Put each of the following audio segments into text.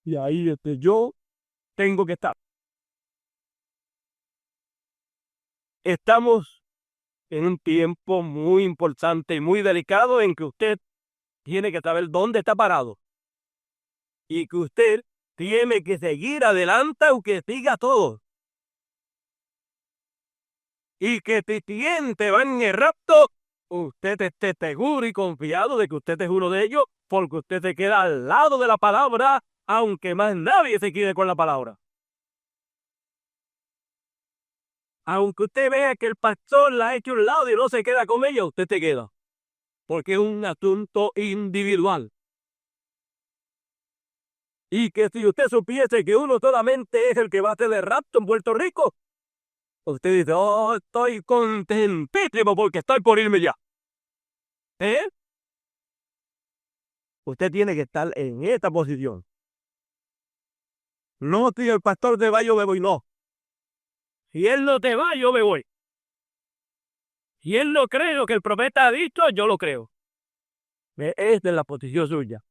y ahí yo tengo que estar. Estamos en un tiempo muy importante y muy delicado en que usted tiene que saber dónde está parado y que usted tiene que seguir adelante aunque siga todo. Y que si siente va en el rapto, usted esté seguro y confiado de que usted es uno de ellos, porque usted se queda al lado de la palabra, aunque más nadie se quede con la palabra. Aunque usted vea que el pastor la ha hecho a un lado y no se queda con ella, usted se queda, porque es un asunto individual. Y que si usted supiese que uno solamente es el que va a hacer el rapto en Puerto Rico, usted dice, oh, estoy contentísimo porque estoy por irme ya. ¿Eh? Usted tiene que estar en esta posición. No, si el pastor se va, yo me voy, no. Si él no te va, yo me voy. Si él no cree lo que el profeta ha dicho, yo lo creo. Esta es la posición suya.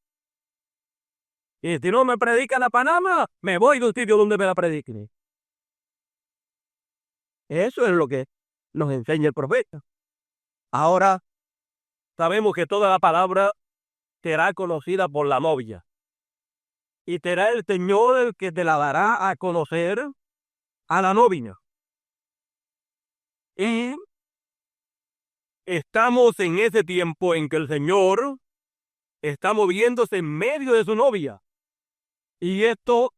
Y si no me predican a Panamá, me voy de un sitio donde me la prediquen. Eso es lo que nos enseña el profeta. Ahora sabemos que toda la palabra será conocida por la novia. Y será el Señor el que te la dará a conocer a la novia. Y estamos en ese tiempo en que el Señor está moviéndose en medio de su novia. Y esto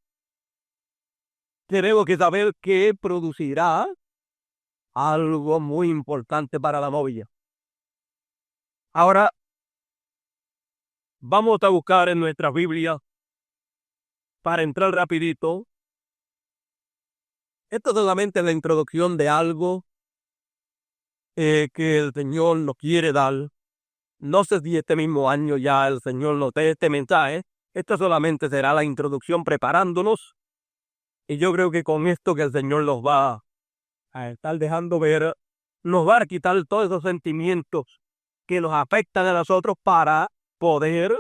tenemos que saber que producirá algo muy importante para la novia. Ahora, vamos a buscar en nuestra Biblia, para entrar rapidito. Esto es solamente la introducción de algo que el Señor nos quiere dar. No sé si este mismo año ya el Señor nos dé este mensaje. Esto solamente será la introducción preparándonos. Y yo creo que con esto que el Señor nos va a estar dejando ver, nos va a quitar todos esos sentimientos que nos afectan a nosotros para poder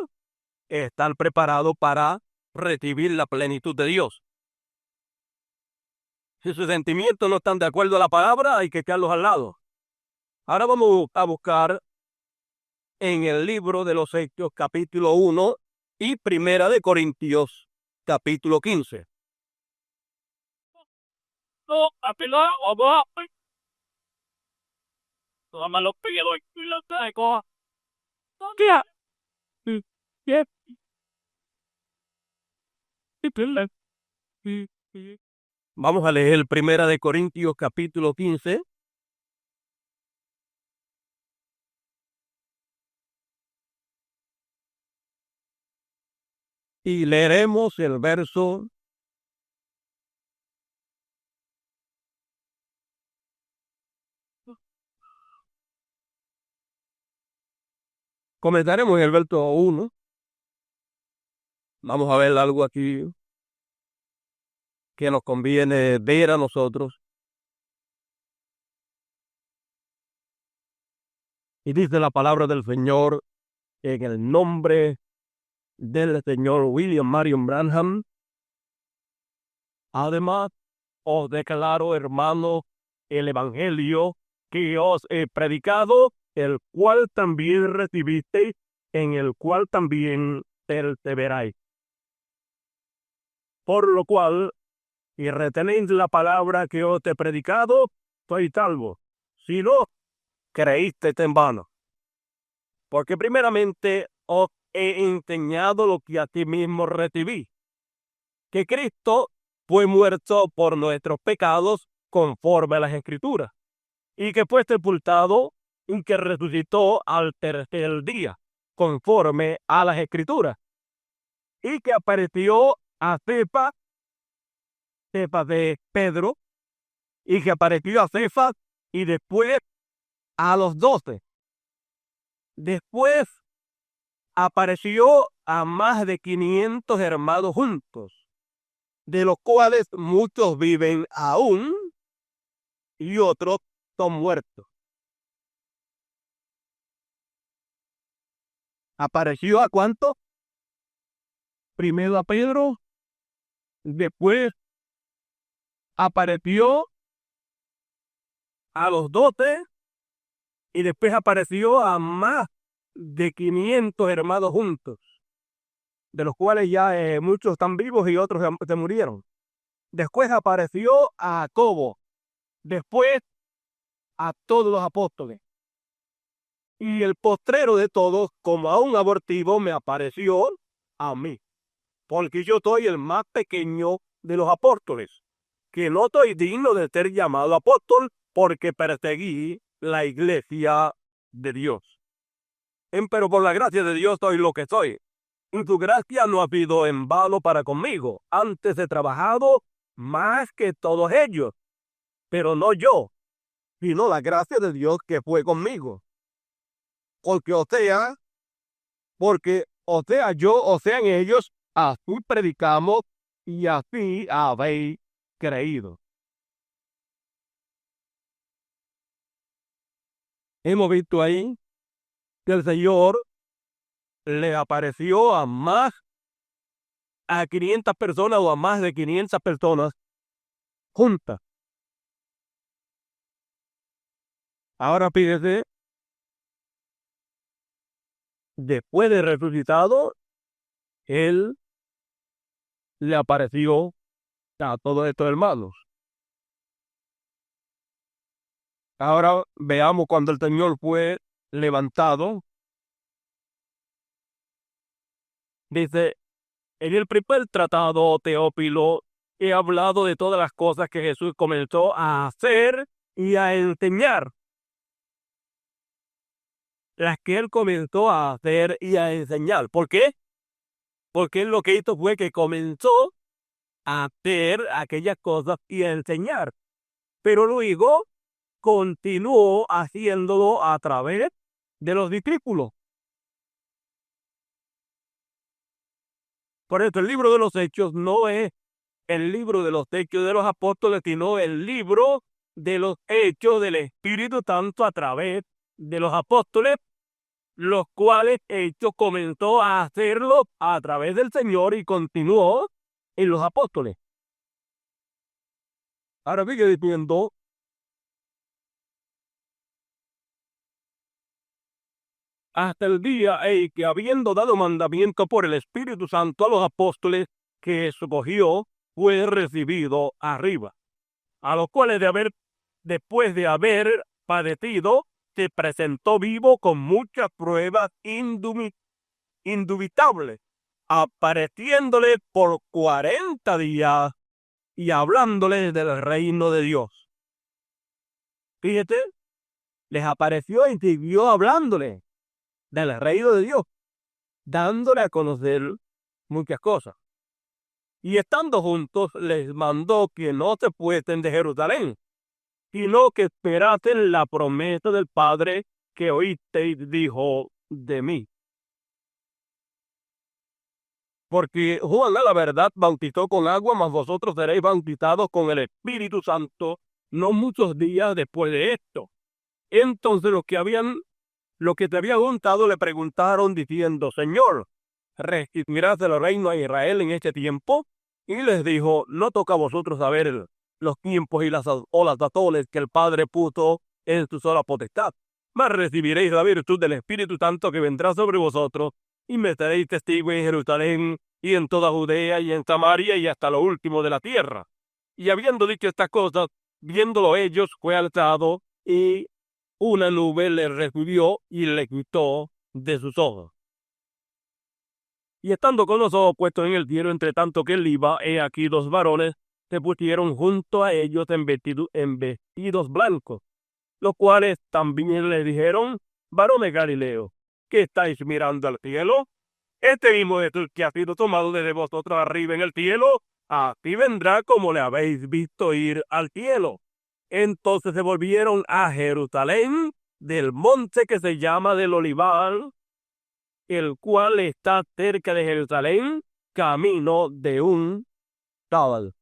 estar preparados para recibir la plenitud de Dios. Si sus sentimientos no están de acuerdo a la palabra, hay que echarlos al lado. Ahora vamos a buscar en el libro de los Hechos, capítulo 1 y Primera de Corintios, capítulo 15. No, vamos a leer Primera de Corintios, capítulo 15. Y leeremos el verso comenzaremos en el verso 1. Vamos a ver algo aquí que nos conviene ver a nosotros. Y dice la palabra del Señor en el nombre del señor William Marion Branham. Además, os declaro, hermano, el evangelio que os he predicado, el cual también recibisteis, en el cual también perseveráis. Por lo cual, y retenéis la palabra que os he predicado, sois salvos. Si no, creísteis en vano. Porque primeramente os he enseñado lo que a ti mismo recibí, que Cristo fue muerto por nuestros pecados conforme a las Escrituras, y que fue sepultado y que resucitó al tercer día, conforme a las Escrituras, y que apareció a Cefas de Pedro, y que apareció a Cefas y después a los 12. Después apareció a más de 500 hermanos juntos, de los cuales muchos viven aún y otros son muertos. ¿Apareció a cuánto? Primero a Pedro, Después apareció a los 12 y después apareció a más de 500 hermanos juntos, de los cuales ya muchos están vivos y otros se murieron. Después apareció a Jacobo, después a todos los apóstoles. Y el postrero de todos, como a un abortivo, me apareció a mí, porque yo soy el más pequeño de los apóstoles, que no estoy digno de ser llamado apóstol porque perseguí la iglesia de Dios. Pero por la gracia de Dios soy lo que soy. Y tu gracia no ha sido en vano para conmigo. Antes he trabajado más que todos ellos, pero no yo, sino la gracia de Dios que fue conmigo. Porque yo, o sean ellos, así predicamos y así habéis creído. Hemos visto ahí que el Señor le apareció a 500 personas o a más de 500 personas juntas. Ahora fíjese, después de resucitado, Él le apareció a todos estos hermanos. Ahora veamos cuando el Señor fue levantado. Dice, en el primer tratado, Teófilo, he hablado de todas las cosas que Jesús comenzó a hacer y a enseñar. Las que Él comenzó a hacer y a enseñar. ¿Por qué? Porque Él lo que hizo fue que comenzó a hacer aquellas cosas y a enseñar. Pero luego continuó haciéndolo a través de los discípulos. Por eso el libro de los Hechos no es el libro de los Hechos de los Apóstoles, sino el libro de los Hechos del Espíritu Santo a través de los apóstoles, los cuales Hechos comenzó a hacerlo a través del Señor y continuó en los apóstoles. Ahora sigue diciendo, hasta el día en que, habiendo dado mandamiento por el Espíritu Santo a los apóstoles que escogió, fue recibido arriba, a los cuales después de haber padecido, se presentó vivo con muchas pruebas indubitables, apareciéndole por 40 días y hablándoles del reino de Dios. Fíjate, les apareció y siguió hablándoles del reino de Dios, dándole a conocer muchas cosas. Y estando juntos, les mandó que no se fuesen de Jerusalén, sino que esperasen la promesa del Padre que oísteis dijo de mí. Porque Juan a la verdad bautizó con agua, mas vosotros seréis bautizados con el Espíritu Santo no muchos días después de esto. Entonces los que te habían untado le preguntaron diciendo, Señor, ¿restituirás el reino a Israel en este tiempo? Y les dijo, no toca a vosotros saber los tiempos y las sazones que el Padre puso en su sola potestad. Mas recibiréis la virtud del Espíritu Santo que vendrá sobre vosotros, y me seréis testigos en Jerusalén, y en toda Judea, y en Samaria, y hasta lo último de la tierra. Y habiendo dicho estas cosas, viéndolo ellos, fue alzado, y una nube le recibió y le quitó de sus ojos. Y estando con los ojos puestos en el cielo, entre tanto que él iba, he aquí 2 varones se pusieron junto a ellos en vestidos blancos, los cuales también le dijeron, varones Galileo, ¿qué estáis mirando al cielo? Este mismo Jesús que ha sido tomado desde vosotros arriba en el cielo, así vendrá como le habéis visto ir al cielo. Entonces se volvieron a Jerusalén, del monte que se llama del Olivar, el cual está cerca de Jerusalén, camino de un sábado.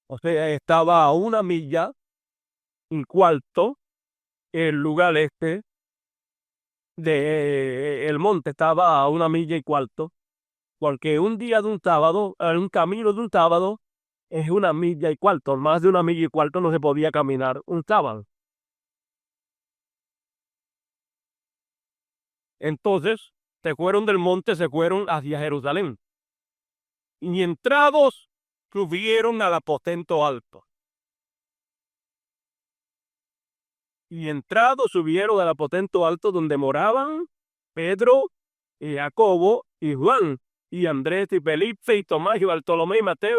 O sea, estaba a 1 milla y cuarto el lugar el monte estaba a 1 milla y cuarto, porque un día de un sábado, un camino de un sábado, es 1 milla y cuarto. Más de 1 milla y cuarto no se podía caminar un sábado. Entonces, se fueron del monte, se fueron hacia Jerusalén. Y entrados, subieron al aposento alto. Y entrados, subieron al aposento alto donde moraban Pedro y Jacobo y Juan y Andrés y Felipe y Tomás y Bartolomé y Mateo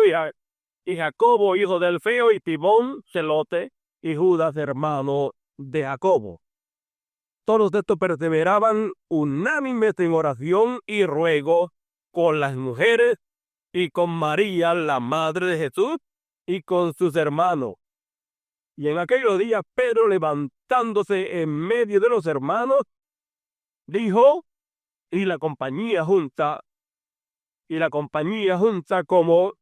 y Jacobo, hijo de Alfeo, y Timón, celote, y Judas, hermano de Jacobo. Todos estos perseveraban unánimes en oración y ruego con las mujeres y con María, la madre de Jesús, y con sus hermanos. Y en aquellos días Pedro, levantándose en medio de los hermanos, dijo, y la compañía junta como,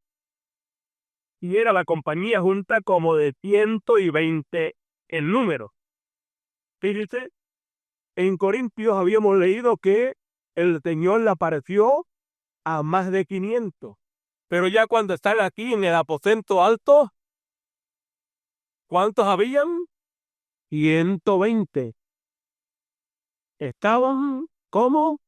y era la compañía junta como de 120 en número. Fíjense, en Corintios habíamos leído que el Señor le apareció a más de 500. Pero ya cuando están aquí en el aposento alto, ¿cuántos habían? 120. Estaban, ¿cómo?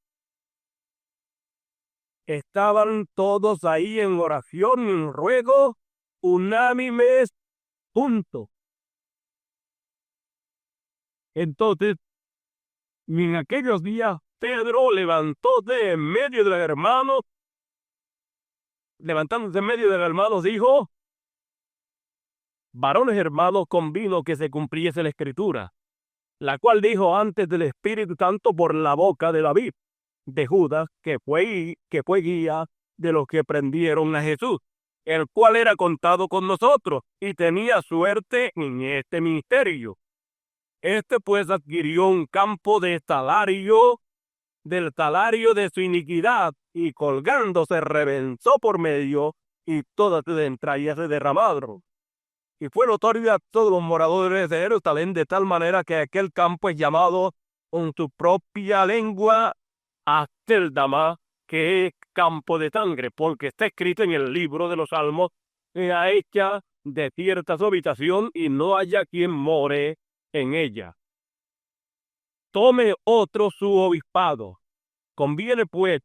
Estaban todos ahí en oración, en ruego, unánimes, juntos. Entonces, en aquellos días, Pedro levantándose en medio de los hermanos, dijo, varones hermanos, convino que se cumpliese la escritura, la cual dijo antes del Espíritu Santo por la boca de David, de Judas, que fue guía de los que prendieron a Jesús, el cual era contado con nosotros y tenía suerte en este ministerio. Este pues adquirió un campo del salario de su iniquidad, y colgándose reventó por medio, y todas sus entrañas se derramaron. Y fue notorio a todos los moradores de Jerusalén, de tal manera que aquel campo es llamado en su propia lengua Aceldama, que es campo de sangre, porque está escrito en el libro de los Salmos, sea hecha de cierta su habitación, y no haya quien more en ella. Tome otro su obispado. Conviene pues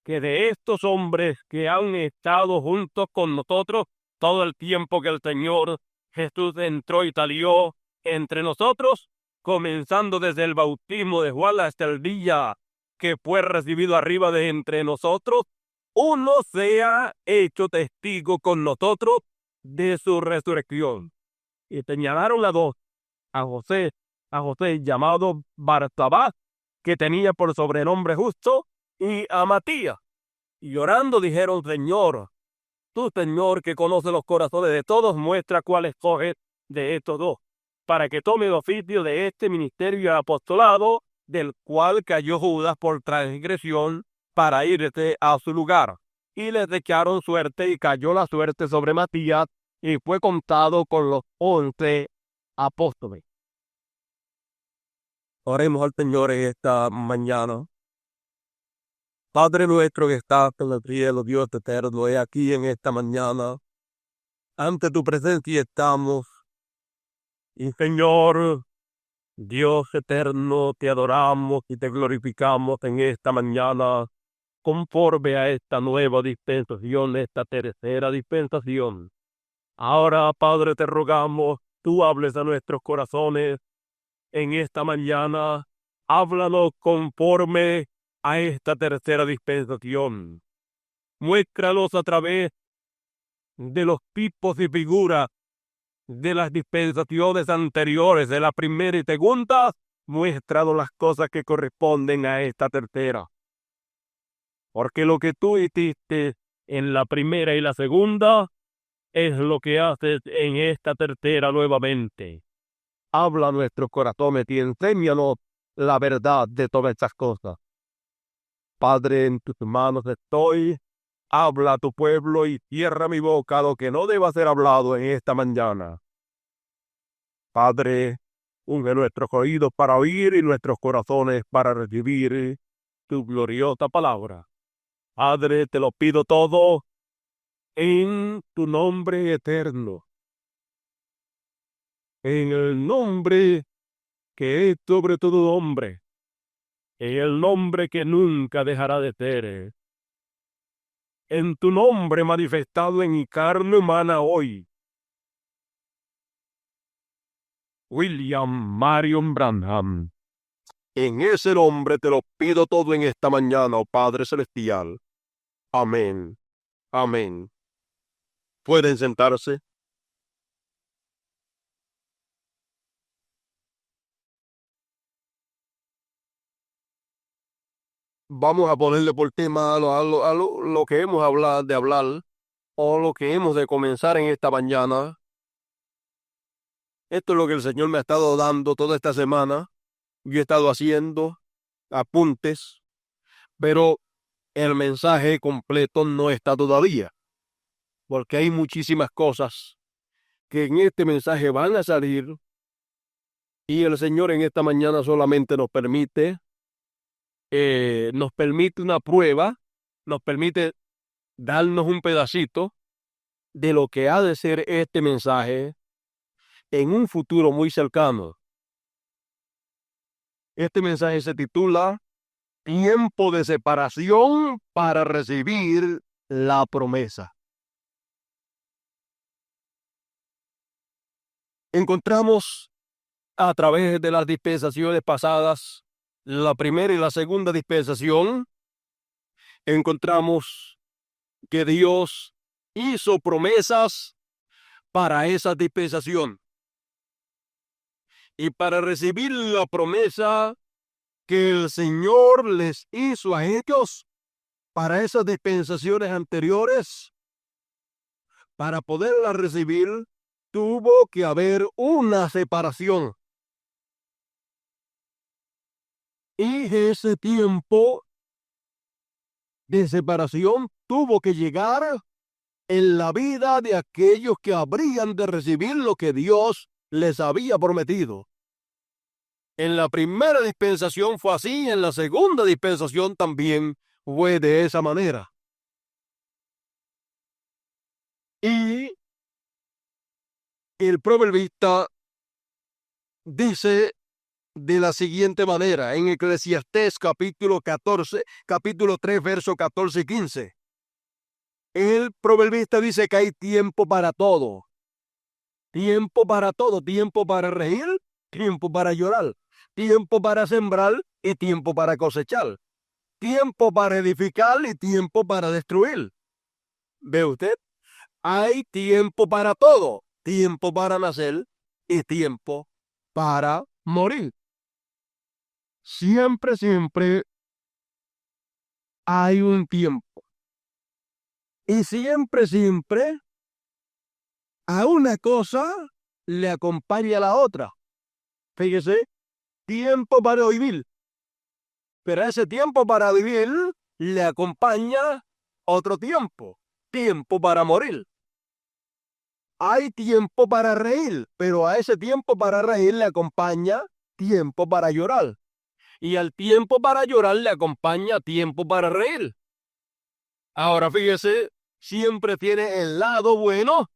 que de estos hombres que han estado juntos con nosotros todo el tiempo que el Señor Jesús entró y salió entre nosotros, comenzando desde el bautismo de Juan hasta el día que fue recibido arriba de entre nosotros, uno sea hecho testigo con nosotros de su resurrección. Y señalaron a dos, a José llamado Barsabás, que tenía por sobrenombre Justo, y a Matías. Y orando dijeron, Señor, tú, Señor, que conoce los corazones de todos, muestra cuál escoges de estos dos, para que tome el oficio de este ministerio y apostolado, del cual cayó Judas por transgresión, para irse a su lugar. Y les echaron suerte, y cayó la suerte sobre Matías, y fue contado con los 11 apóstoles. Oremos al Señor en esta mañana. Padre nuestro que estás en el cielo, Dios eterno, he aquí en esta mañana, ante tu presencia estamos. Y Señor, Dios eterno, te adoramos y te glorificamos en esta mañana, conforme a esta nueva dispensación, esta tercera dispensación. Ahora, Padre, te rogamos, tú hables a nuestros corazones en esta mañana. Háblanos conforme a esta tercera dispensación. Muéstranos a través de los tipos y figuras de las dispensaciones anteriores, de la primera y segunda. Muéstranos las cosas que corresponden a esta tercera. Porque lo que tú hiciste en la primera y la segunda es lo que haces en esta tercera nuevamente. Habla a nuestros corazones y enséñanos la verdad de todas estas cosas. Padre, en tus manos estoy. Habla a tu pueblo y cierra mi boca lo que no deba ser hablado en esta mañana. Padre, unge nuestros oídos para oír y nuestros corazones para recibir tu gloriosa palabra. Padre, te lo pido todo en tu nombre eterno, en el nombre que es sobre todo nombre, en el nombre que nunca dejará de ser, en tu nombre manifestado en mi carne humana hoy, William Marion Branham. En ese nombre te lo pido todo en esta mañana, oh Padre Celestial. Amén. Amén. ¿Pueden sentarse? Vamos a ponerle por tema a lo que hemos de hablar, o lo que hemos de comenzar en esta mañana. Esto es lo que el Señor me ha estado dando toda esta semana. Yo he estado haciendo apuntes, pero el mensaje completo no está todavía, porque hay muchísimas cosas que en este mensaje van a salir, y el Señor en esta mañana solamente nos permite una prueba, nos permite darnos un pedacito de lo que ha de ser este mensaje en un futuro muy cercano. Este mensaje se titula Tiempo de separación para recibir la promesa. Encontramos a través de las dispensaciones pasadas, la primera y la segunda dispensación, encontramos que Dios hizo promesas para esa dispensación. Y para recibir la promesa que el Señor les hizo a ellos para esas dispensaciones anteriores, para poderla recibir, tuvo que haber una separación. Y ese tiempo de separación tuvo que llegar en la vida de aquellos que habrían de recibir lo que Dios les había prometido. En la primera dispensación fue así, en la segunda dispensación también fue de esa manera. Y el proverbista dice de la siguiente manera, en Eclesiastés capítulo 3, versos 14 y 15. El proverbista dice que hay tiempo para todo. Tiempo para todo, tiempo para reír, tiempo para llorar, tiempo para sembrar y tiempo para cosechar, tiempo para edificar y tiempo para destruir. ¿Ve usted? Hay tiempo para todo, tiempo para nacer y tiempo para morir. Siempre, siempre hay un tiempo. Y siempre, siempre a una cosa le acompaña la otra. Fíjese, tiempo para vivir. Pero a ese tiempo para vivir le acompaña otro tiempo. Tiempo para morir. Hay tiempo para reír, pero a ese tiempo para reír le acompaña tiempo para llorar. Y al tiempo para llorar le acompaña tiempo para reír. Ahora fíjese, siempre tiene el lado bueno,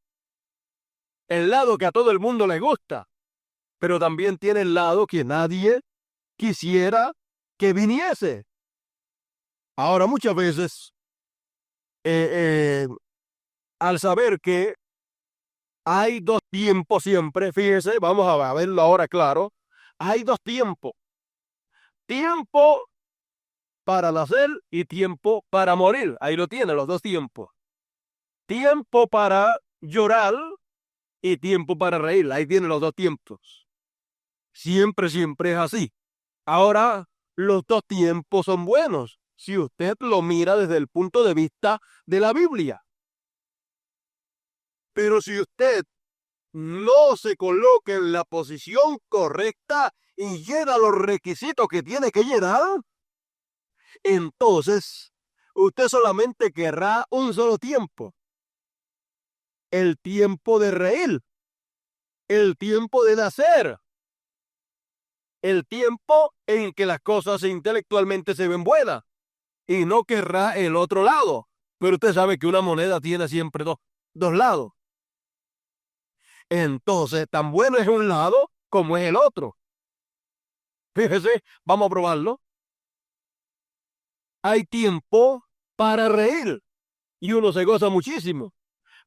el lado que a todo el mundo le gusta, pero también tiene el lado que nadie quisiera que viniese. Ahora muchas veces, al saber que hay dos tiempos siempre, fíjese, vamos a verlo ahora claro, hay dos tiempos. Tiempo para nacer y tiempo para morir. Ahí lo tiene, los dos tiempos. Tiempo para llorar y tiempo para reír. Ahí tiene los dos tiempos. Siempre, siempre es así. Ahora, los dos tiempos son buenos si usted lo mira desde el punto de vista de la Biblia. Pero si usted no se coloca en la posición correcta y llena los requisitos que tiene que llenar, entonces usted solamente querrá un solo tiempo. El tiempo de reír, el tiempo de nacer, el tiempo en que las cosas intelectualmente se ven buenas, y no querrá el otro lado. Pero usted sabe que una moneda tiene siempre dos lados. Entonces, tan bueno es un lado como es el otro. Fíjese, vamos a probarlo. Hay tiempo para reír y uno se goza muchísimo.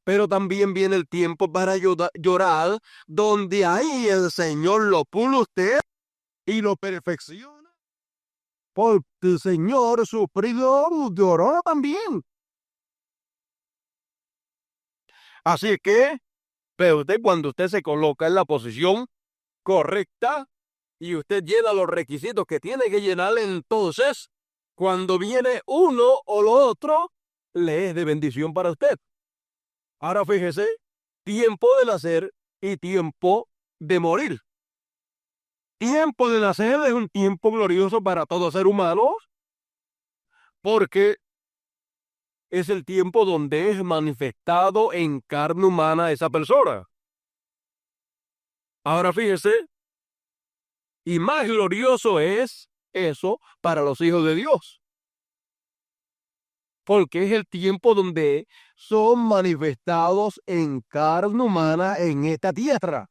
Pero también viene el tiempo para llorar, donde ahí el Señor lo pule usted y lo perfecciona. Porque el Señor sufrido lloró también. Así que, pero usted cuando usted se coloca en la posición correcta y usted llena los requisitos que tiene que llenar, entonces, cuando viene uno o lo otro, le es de bendición para usted. Ahora fíjese, tiempo de nacer y tiempo de morir. Tiempo de nacer es un tiempo glorioso para todo ser humano, porque es el tiempo donde es manifestado en carne humana esa persona. Ahora fíjese, y más glorioso es eso para los hijos de Dios, porque es el tiempo donde son manifestados en carne humana en esta tierra,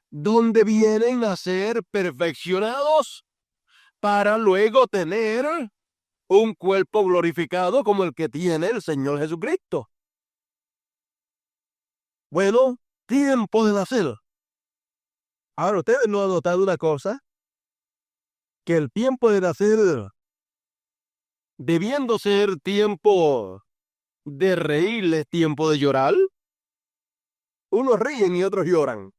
donde vienen a ser perfeccionados para luego tener un cuerpo glorificado como el que tiene el Señor Jesucristo. Bueno, tiempo de nacer. Ahora, ustedes no han notado una cosa, que el tiempo de nacer, debiendo ser tiempo de reír, es tiempo de llorar. Unos ríen y otros lloran.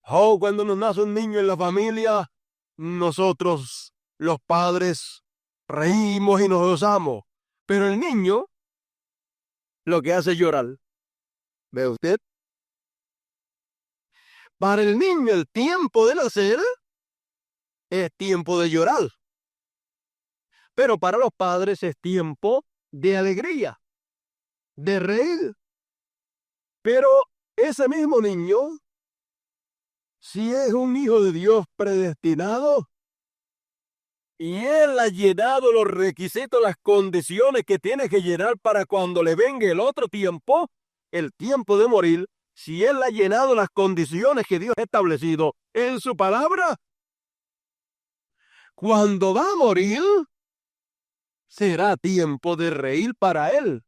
Oh, cuando nos nace un niño en la familia, nosotros, los padres, reímos y nos gozamos. Pero el niño lo que hace es llorar. ¿Ve usted? Para el niño el tiempo de nacer es tiempo de llorar. Pero para los padres es tiempo de alegría, de reír. Pero ese mismo niño, si es un hijo de Dios predestinado, y él ha llenado los requisitos, las condiciones que tiene que llenar para cuando le venga el otro tiempo, el tiempo de morir, si él ha llenado las condiciones que Dios ha establecido en su palabra, cuando va a morir, será tiempo de reír para él.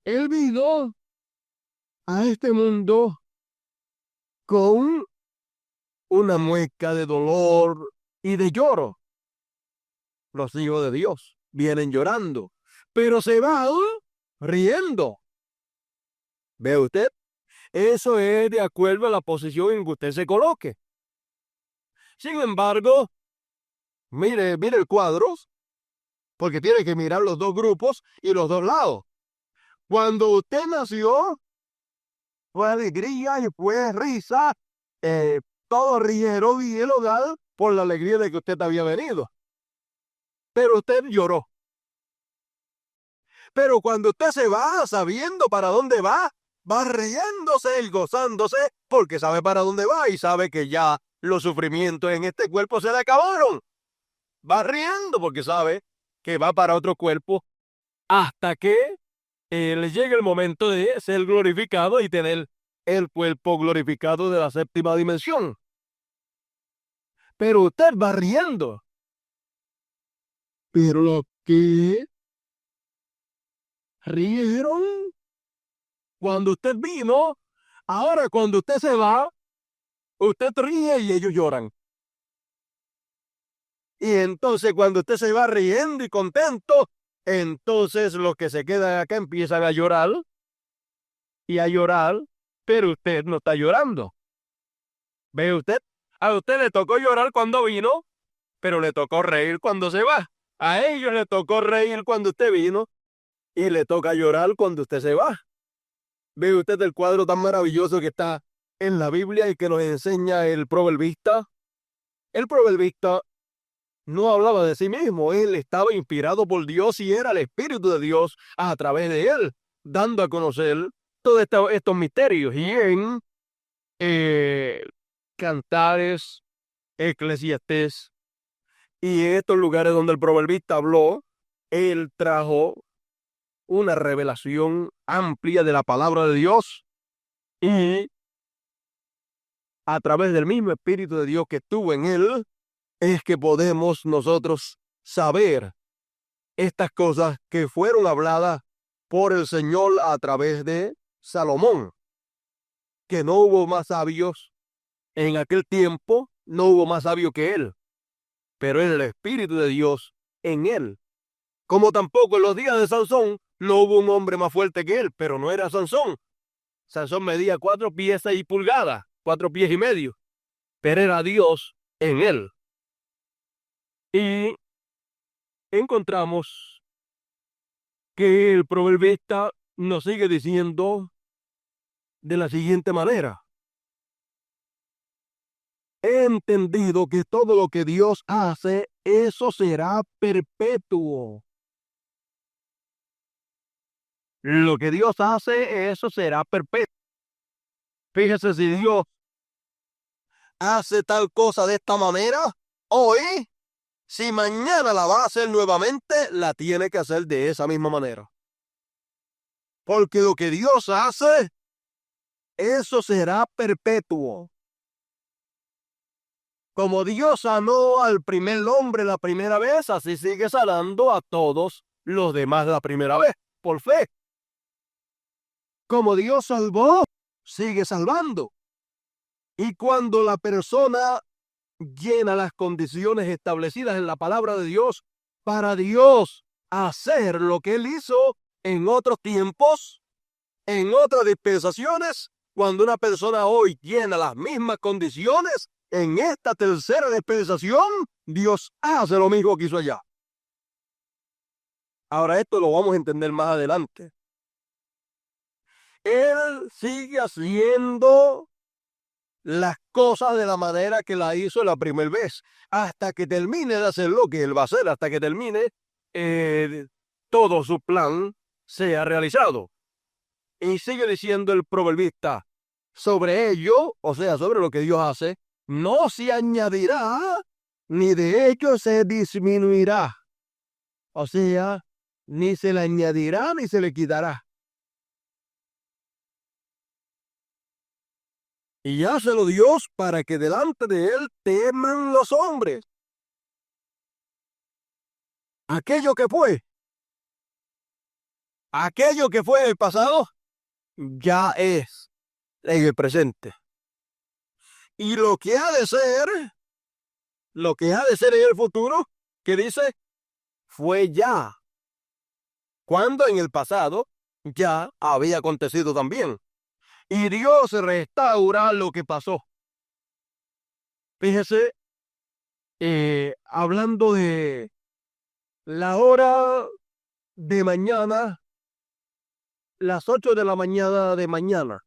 Él vino a este mundo con una mueca de dolor y de lloro. Los hijos de Dios vienen llorando, pero se van riendo. ¿Ve usted? Eso es de acuerdo a la posición en que usted se coloque. Sin embargo, mire el cuadro, porque tiene que mirar los dos grupos y los dos lados. Cuando usted nació, fue alegría y fue risa. Todos rieron y el hogar por la alegría de que usted había venido. Pero usted lloró. Pero cuando usted se va sabiendo para dónde va riéndose y gozándose porque sabe para dónde va y sabe que ya los sufrimientos en este cuerpo se le acabaron. Va riendo porque sabe que va para otro cuerpo hasta que le llegue el momento de ser glorificado y tener el cuerpo glorificado de la séptima dimensión. Pero usted va riendo. Pero lo que rieron cuando usted vino, ahora cuando usted se va, usted ríe y ellos lloran. Y entonces cuando usted se va riendo y contento, entonces los que se quedan acá empiezan a llorar y a llorar, pero usted no está llorando. ¿Ve usted? A usted le tocó llorar cuando vino, pero le tocó reír cuando se va. A ellos le tocó reír cuando usted vino y le toca llorar cuando usted se va. ¿Ve usted el cuadro tan maravilloso que está en la Biblia y que nos enseña el proverbista? El proverbista no hablaba de sí mismo, él estaba inspirado por Dios y era el Espíritu de Dios a través de él, dando a conocer todos estos misterios. Y en Cantares, Eclesiastés, Y en estos lugares donde el proverbista habló, él trajo una revelación amplia de la palabra de Dios y a través del mismo Espíritu de Dios que estuvo en él, es que podemos nosotros saber estas cosas que fueron habladas por el Señor a través de Salomón, que no hubo más sabios en aquel tiempo, no hubo más sabio que él, pero es el Espíritu de Dios en él. Como tampoco en los días de Sansón no hubo un hombre más fuerte que él, pero no era Sansón. Sansón medía 4 pies y pulgadas, 4 pies y medio, pero era Dios en él. Y encontramos que el proverbista nos sigue diciendo de la siguiente manera: he entendido que todo lo que Dios hace, eso será perpetuo. Lo que Dios hace, eso será perpetuo. Fíjese, si Dios hace tal cosa de esta manera hoy, si mañana la va a hacer nuevamente, la tiene que hacer de esa misma manera. Porque lo que Dios hace, eso será perpetuo. Como Dios sanó al primer hombre la primera vez, así sigue sanando a todos los demás la primera vez, por fe. Como Dios salvó, sigue salvando. Y cuando la persona llena las condiciones establecidas en la palabra de Dios, para Dios hacer lo que Él hizo en otros tiempos, en otras dispensaciones, cuando una persona hoy llena las mismas condiciones, en esta tercera dispensación, Dios hace lo mismo que hizo allá. Ahora esto lo vamos a entender más adelante. Él sigue haciendo las cosas de la manera que la hizo la primera vez, hasta que termine de hacer lo que Él va a hacer, hasta que termine todo su plan sea realizado. Y sigue diciendo el proverbista: sobre ello, o sea, sobre lo que Dios hace, no se añadirá, ni de hecho se disminuirá. O sea, ni se le añadirá, ni se le quitará. Y hácelo Dios para que delante de Él teman los hombres. Aquello que fue en el pasado, ya es en el presente. Y lo que ha de ser en el futuro, que dice, fue ya. Cuando en el pasado ya había acontecido también. Y Dios restaura lo que pasó. Fíjese, hablando de la hora de mañana, las 8 de la mañana de mañana.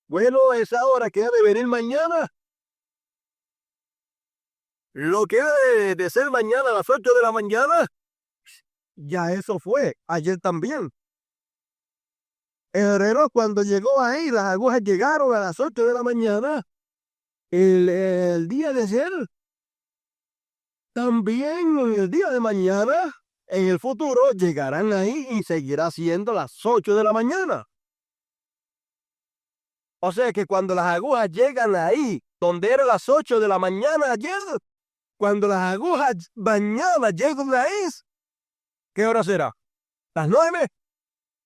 Bueno, esa hora que ha de venir mañana, lo que ha de ser mañana a las 8 de la mañana, ya eso fue, ayer también. El reloj cuando llegó ahí, las agujas llegaron a las 8 de la mañana, el día de ayer, también el día de mañana, en el futuro, llegarán ahí y seguirá siendo las 8 de la mañana. O sea que cuando las agujas llegan ahí, donde eran las 8 de la mañana ayer, cuando las agujas mañana llegan ahí, ¿qué hora será? ¿Las 9?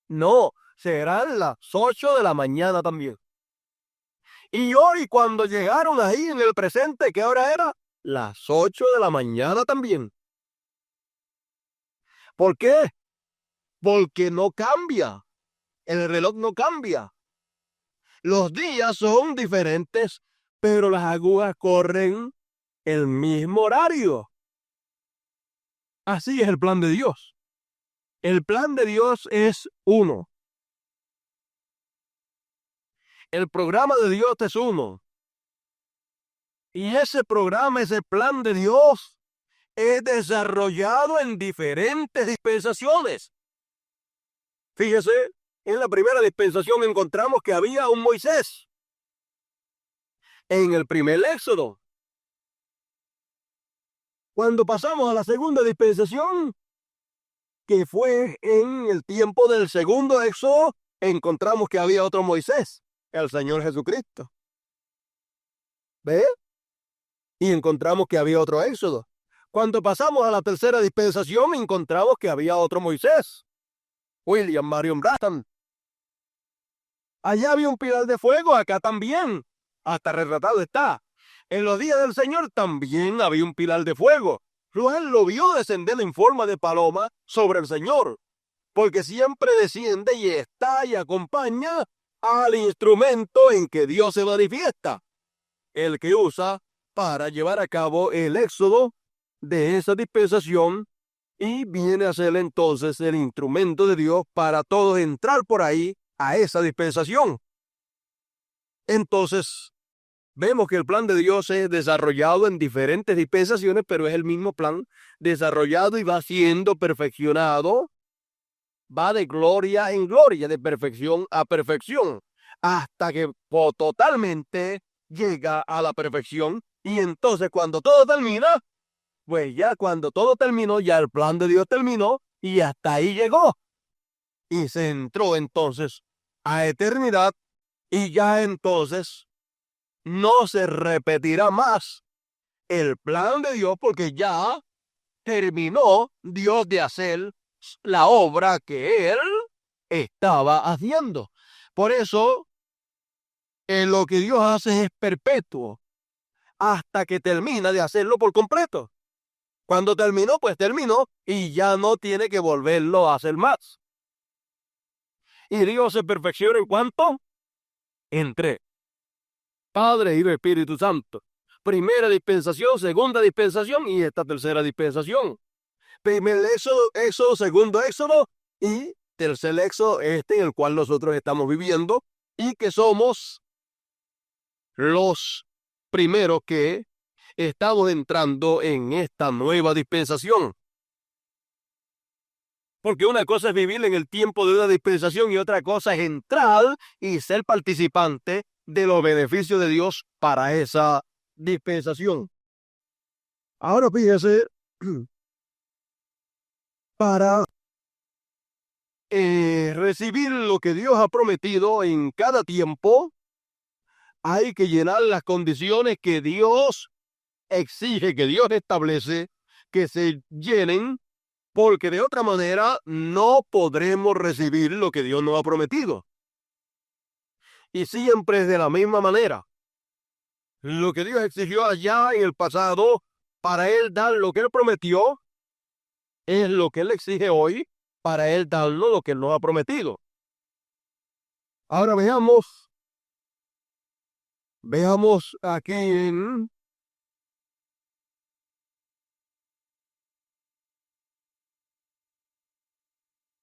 No, serán las 8 de la mañana también. Y hoy cuando llegaron ahí en el presente, ¿qué hora era? Las 8 de la mañana también. ¿Por qué? Porque no cambia. El reloj no cambia. Los días son diferentes, pero las agujas corren el mismo horario. Así es el plan de Dios. El plan de Dios es uno. El programa de Dios es uno. Y ese programa, ese plan de Dios, es desarrollado en diferentes dispensaciones. Fíjese, en la primera dispensación encontramos que había un Moisés. En el primer Éxodo. Cuando pasamos a la segunda dispensación, que fue en el tiempo del segundo éxodo, encontramos que había otro Moisés, el Señor Jesucristo. ¿Ve? Y encontramos que había otro éxodo. Cuando pasamos a la tercera dispensación, encontramos que había otro Moisés, William Marion Branham. Allá había un pilar de fuego, acá también. Hasta retratado está. En los días del Señor también había un pilar de fuego. Él lo vio descender en forma de paloma sobre el Señor, porque siempre desciende y está y acompaña al instrumento en que Dios se manifiesta, el que usa para llevar a cabo el éxodo de esa dispensación, y viene a ser entonces el instrumento de Dios para todos entrar por ahí a esa dispensación. Entonces, vemos que el plan de Dios es desarrollado en diferentes dispensaciones, pero es el mismo plan desarrollado y va siendo perfeccionado. Va de gloria en gloria, de perfección a perfección, hasta que totalmente llega a la perfección. Y entonces cuando todo termina, pues ya cuando todo terminó, ya el plan de Dios terminó y hasta ahí llegó. Y se entró entonces a eternidad, y ya entonces no se repetirá más el plan de Dios, porque ya terminó Dios de hacer la obra que Él estaba haciendo. Por eso, lo que Dios hace es perpetuo hasta que termina de hacerlo por completo. Cuando terminó, pues terminó y ya no tiene que volverlo a hacer más. Y Dios se perfecciona en cuanto entre Padre, Hijo y Espíritu Santo. Primera dispensación, segunda dispensación y esta tercera dispensación. Primer éxodo, segundo éxodo y tercer éxodo, este en el cual nosotros estamos viviendo y que somos los primeros que estamos entrando en esta nueva dispensación. Porque una cosa es vivir en el tiempo de una dispensación y otra cosa es entrar y ser participante de los beneficios de Dios para esa dispensación. Ahora fíjese, para recibir lo que Dios ha prometido en cada tiempo, hay que llenar las condiciones que Dios exige, que Dios establece, que se llenen, porque de otra manera no podremos recibir lo que Dios nos ha prometido. Y siempre es de la misma manera. Lo que Dios exigió allá en el pasado para Él dar lo que Él prometió, es lo que Él exige hoy para Él darnos lo que Él nos ha prometido. Ahora veamos aquí en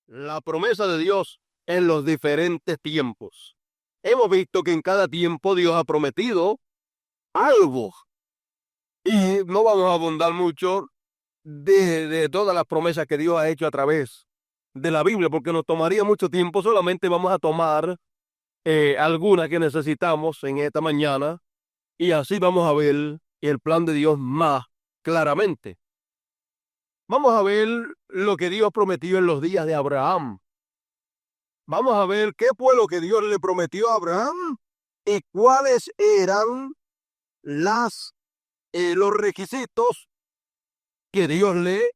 la promesa de Dios en los diferentes tiempos. Hemos visto que en cada tiempo Dios ha prometido algo. Y no vamos a abundar mucho de todas las promesas que Dios ha hecho a través de la Biblia, porque nos tomaría mucho tiempo. Solamente vamos a tomar algunas que necesitamos en esta mañana, y así vamos a ver el plan de Dios más claramente. Vamos a ver lo que Dios prometió en los días de Abraham. Vamos a ver qué fue lo que Dios le prometió a Abraham y cuáles eran los requisitos que Dios le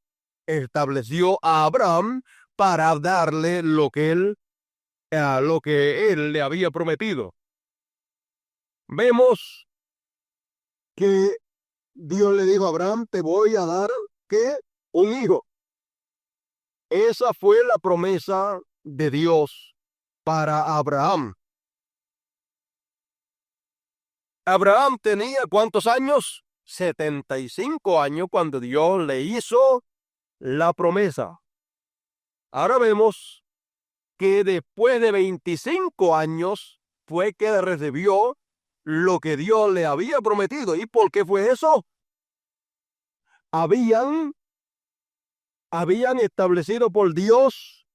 estableció a Abraham para darle lo que él le había prometido. Vemos que Dios le dijo a Abraham: te voy a dar ¿qué? Un hijo. Esa fue la promesa de Dios para Abraham. Abraham tenía ¿cuántos años? 75 años cuando Dios le hizo la promesa. Ahora vemos que después de 25 años fue que recibió lo que Dios le había prometido. ¿Y por qué fue eso? Habían establecido por Dios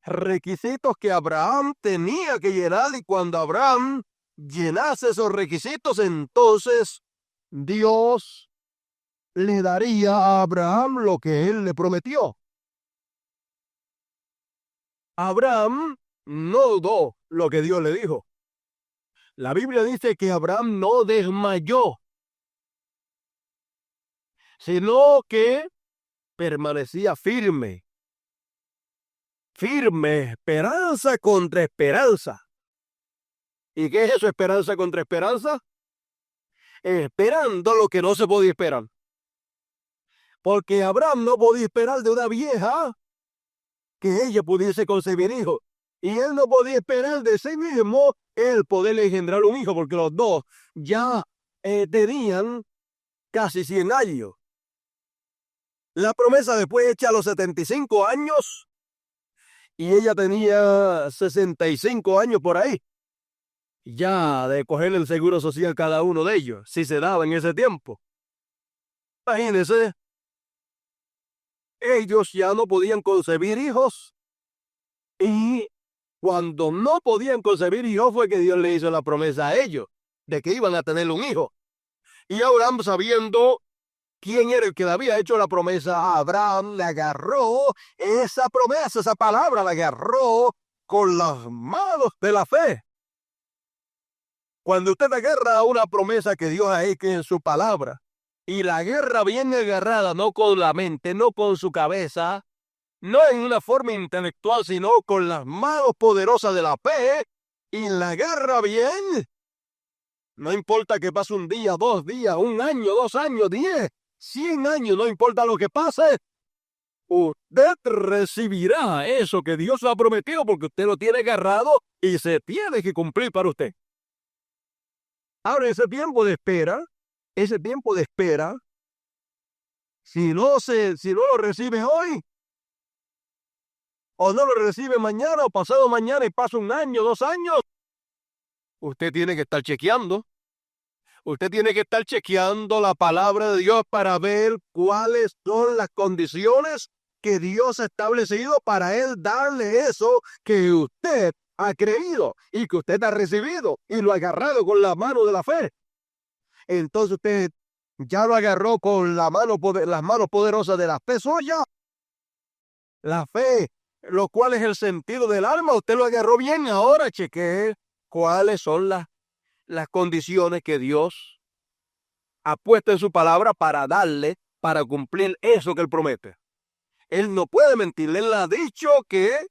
requisitos que Abraham tenía que llenar, y cuando Abraham llenase esos requisitos, entonces Dios le daría a Abraham lo que él le prometió. Abraham no dudó lo que Dios le dijo. La Biblia dice que Abraham no desmayó, sino que permanecía firme. Firme, esperanza contra esperanza. ¿Y qué es eso, esperanza contra esperanza? Esperando lo que no se podía esperar. Porque Abraham no podía esperar de una vieja que ella pudiese concebir hijos. Y él no podía esperar de sí mismo el poder engendrar un hijo, porque los dos ya tenían casi 100 años. La promesa después hecha a los 75 años y ella tenía 65 años por ahí. Ya de coger el seguro social cada uno de ellos, si se daba en ese tiempo. Imagínense, ellos ya no podían concebir hijos y cuando no podían concebir hijos fue que Dios le hizo la promesa a ellos de que iban a tener un hijo. Y Abraham, sabiendo quién era el que le había hecho la promesa a Abraham, le agarró esa promesa, esa palabra, la agarró con las manos de la fe. Cuando usted agarra una promesa que Dios ha hecho en su palabra y la agarra bien agarrada, no con la mente, no con su cabeza, no en una forma intelectual, sino con las manos poderosas de la fe y la agarra bien, no importa que pase un día, 2 días, 1 año, 2 años, 10, 100 años, no importa lo que pase, usted recibirá eso que Dios le ha prometido porque usted lo tiene agarrado y se tiene que cumplir para usted. Ahora, ese tiempo de espera, si no lo recibe hoy, o no lo recibe mañana o pasado mañana y pasa 1 año, 2 años, usted tiene que estar chequeando. Usted tiene que estar chequeando la palabra de Dios para ver cuáles son las condiciones que Dios ha establecido para Él darle eso que usted ha creído y que usted ha recibido y lo ha agarrado con la mano de la fe. Entonces usted ya lo agarró con las manos poderosas de la fe suya. La fe, lo cual es el sentido del alma, usted lo agarró bien. Ahora chequee cuáles son las condiciones que Dios ha puesto en su palabra para cumplir eso que Él promete. Él no puede mentir, Él ha dicho que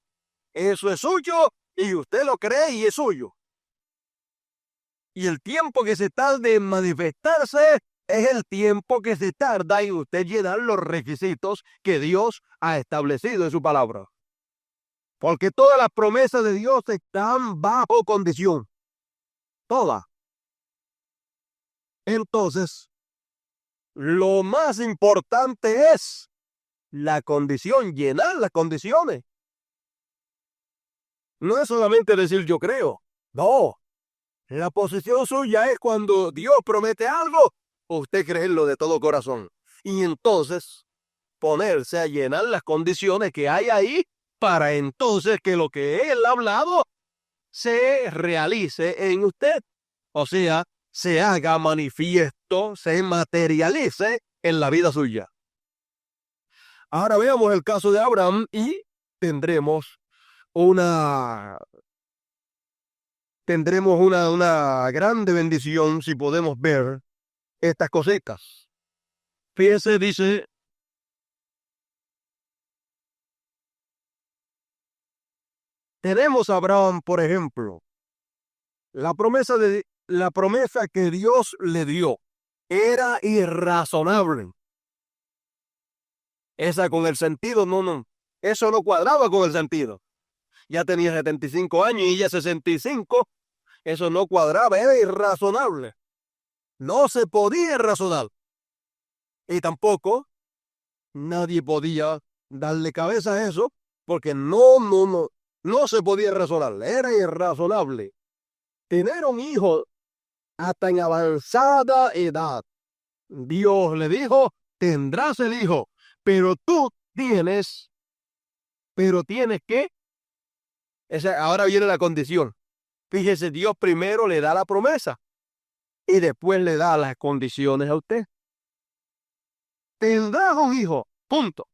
eso es suyo y usted lo cree y es suyo. Y el tiempo que se tarda en manifestarse es el tiempo que se tarda en usted llenar los requisitos que Dios ha establecido en su palabra. Porque todas las promesas de Dios están bajo condición. Todas. Entonces, lo más importante es la condición, llenar las condiciones. No es solamente decir yo creo. No. La posición suya es cuando Dios promete algo, usted creerlo de todo corazón. Y entonces ponerse a llenar las condiciones que hay ahí para entonces que lo que Él ha hablado se realice en usted. O sea, se haga manifiesto, se materialice en la vida suya. Ahora veamos el caso de Abraham y tendremos una grande bendición si podemos ver estas cositas. Fíjese, dice, tenemos a Abraham, por ejemplo, la promesa que Dios le dio era irrazonable. Esa con el sentido, no, eso no cuadraba con el sentido. Ya tenía 75 años y ella 65, eso no cuadraba, era irrazonable. No se podía razonar. Y tampoco nadie podía darle cabeza a eso, porque no se podía razonar, era irrazonable. Tener un hijo hasta en avanzada edad. Dios le dijo, tendrás el hijo, pero tienes que, ahora viene la condición. Fíjese, Dios primero le da la promesa y después le da las condiciones a usted. tendrás un hijo. Punto.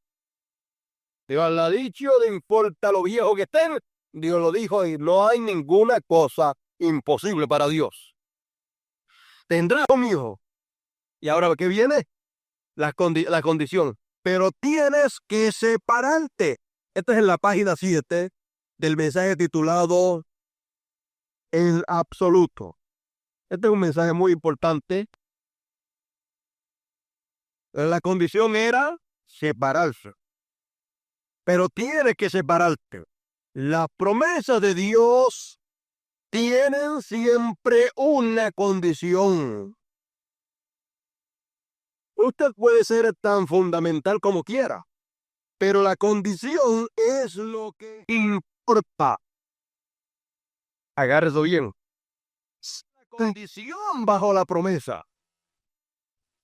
Dios lo ha dicho, no importa lo viejo que estén, Dios lo dijo y no hay ninguna cosa imposible para Dios. Tendrás un hijo. Y ahora, ¿qué viene? La condición. Pero tienes que separarte. Esta es en la página 7 del mensaje titulado El Absoluto. Este es un mensaje muy importante. La condición era separarse. Pero tienes que separarte. Las promesas de Dios tienen siempre una condición. Usted puede ser tan fundamental como quiera, pero la condición es lo que importa. Agárrese bien. La condición bajo la promesa,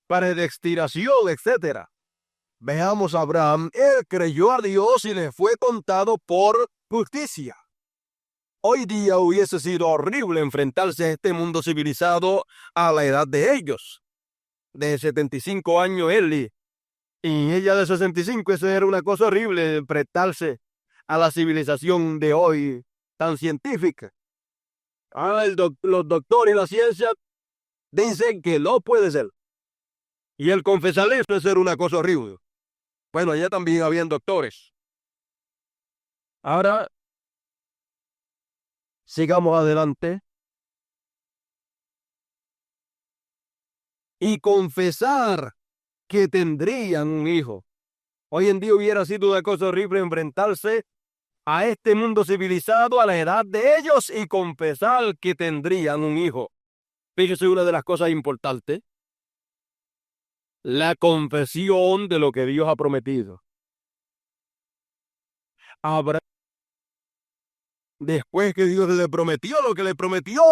predestinación, etc. Veamos a Abraham. Él creyó a Dios y le fue contado por justicia. Hoy día hubiese sido horrible enfrentarse a este mundo civilizado a la edad de ellos. De 75 años él y ella de 65, eso era una cosa horrible, enfrentarse a la civilización de hoy tan científica. Ahora los doctores y la ciencia dicen que no puede ser. Y el confesar eso es ser una cosa horrible. Bueno, allá también habían doctores. Ahora, sigamos adelante. Y confesar que tendrían un hijo. Hoy en día hubiera sido una cosa horrible enfrentarse a este mundo civilizado a la edad de ellos y confesar que tendrían un hijo. Fíjese una de las cosas importantes. La confesión de lo que Dios ha prometido. Abraham, después que Dios le prometió lo que le prometió,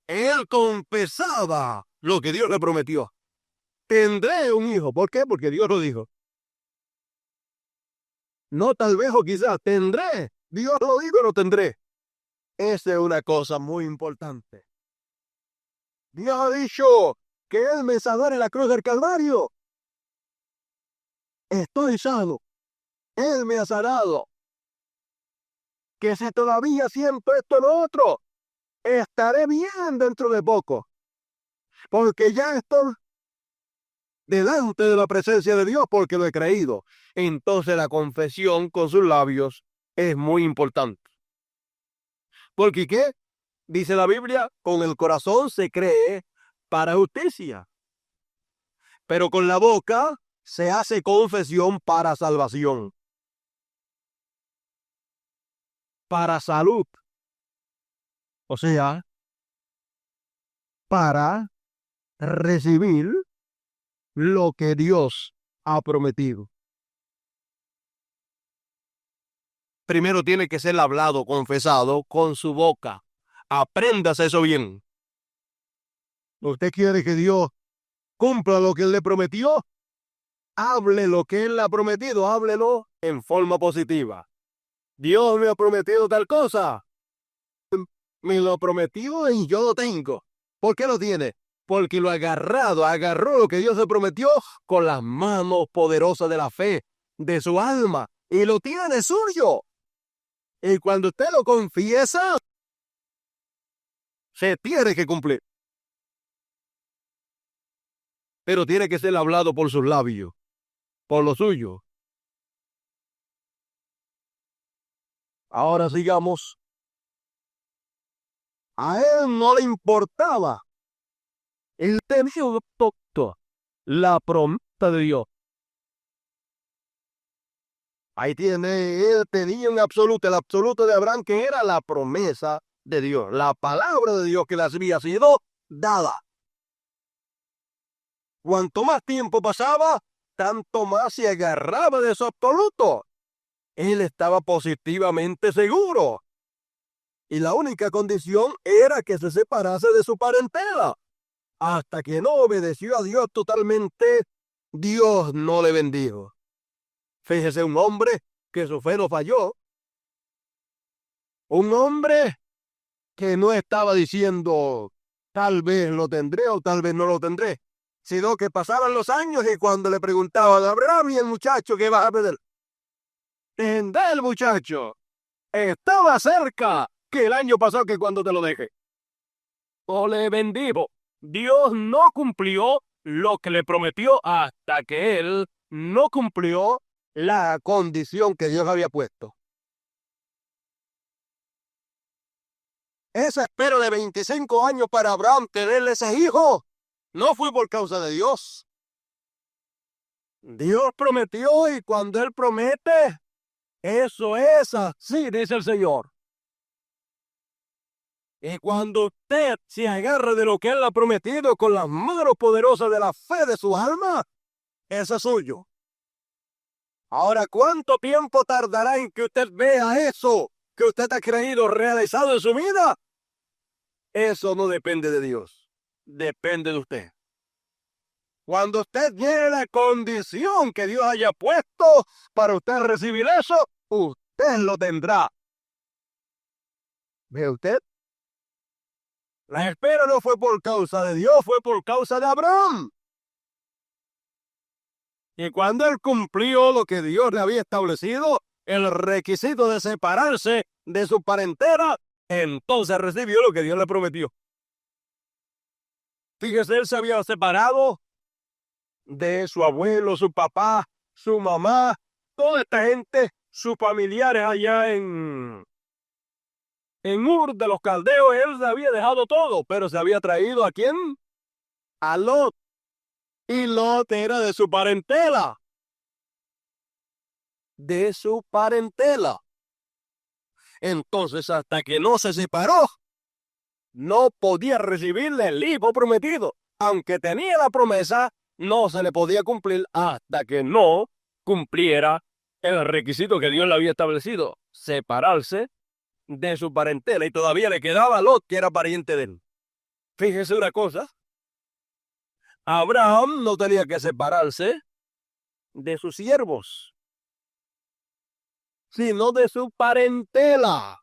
él confesaba lo que Dios le prometió. Tendré un hijo. ¿Por qué? Porque Dios lo dijo. No tal vez o quizás tendré. Dios lo dijo, no tendré. Esa es una cosa muy importante. Dios ha dicho que Él me sanó en la cruz del Calvario. Estoy sano. Él me ha sanado. Que si todavía siento esto o lo otro, estaré bien dentro de poco. Porque ya estoy delante de la presencia de Dios porque lo he creído. Entonces la confesión con sus labios es muy importante. Porque ¿qué? Dice la Biblia, con el corazón se cree para justicia, pero con la boca se hace confesión para salvación, para salud. O sea, para recibir lo que Dios ha prometido. Primero tiene que ser hablado, confesado con su boca. Apréndase eso bien. ¿Usted quiere que Dios cumpla lo que Él le prometió? Hable lo que Él le ha prometido, háblelo en forma positiva. Dios me ha prometido tal cosa. Me lo prometió y yo lo tengo. ¿Por qué lo tiene? Porque lo agarró lo que Dios le prometió con las manos poderosas de la fe, de su alma, y lo tiene suyo. Y cuando usted lo confiesa, se tiene que cumplir. Pero tiene que ser hablado por sus labios, por lo suyo. Ahora sigamos. A él no le importaba. Él tenía un doctor, la promesa de Dios. Ahí tiene, él tenía un absoluto, el absoluto de Abraham, que era la promesa de Dios, la palabra de Dios que le había sido dada. Cuanto más tiempo pasaba, tanto más se agarraba de su absoluto. Él estaba positivamente seguro. Y la única condición era que se separase de su parentela. Hasta que no obedeció a Dios totalmente, Dios no le bendijo. Fíjese, un hombre que su fe no falló. Un hombre que no estaba diciendo, tal vez lo tendré o tal vez no lo tendré, sino que pasaban los años y cuando le preguntaban a Abraham y el muchacho, ¿qué vas a pedir? El muchacho estaba cerca que el año pasado que cuando te lo dejé. O le bendijo. Dios no cumplió lo que le prometió hasta que él no cumplió la condición que Dios había puesto. Esa espera de 25 años para Abraham tenerle ese hijo no fue por causa de Dios. Dios prometió y cuando Él promete, eso es así, dice el Señor. Y cuando usted se agarra de lo que Él ha prometido con las manos poderosas de la fe de su alma, eso es suyo. Ahora, ¿cuánto tiempo tardará en que usted vea eso que usted ha creído realizado en su vida? Eso no depende de Dios, depende de usted. Cuando usted llegue la condición que Dios haya puesto para usted recibir eso, usted lo tendrá. ¿Ve usted? La espera no fue por causa de Dios, fue por causa de Abraham. Y cuando él cumplió lo que Dios le había establecido, el requisito de separarse de su parentela, entonces recibió lo que Dios le prometió. Fíjese, él se había separado de su abuelo, su papá, su mamá, toda esta gente, sus familiares allá en Ur de los Caldeos. Él se había dejado todo, pero se había traído ¿a quién? A Lot. Y Lot era de su parentela. De su parentela. Entonces, hasta que no se separó, no podía recibirle el hijo prometido. Aunque tenía la promesa, no se le podía cumplir hasta que no cumpliera el requisito que Dios le había establecido: separarse de su parentela. Y todavía le quedaba a Lot, que era pariente de él. Fíjese una cosa: Abraham no tenía que separarse de sus siervos, sino de su parentela.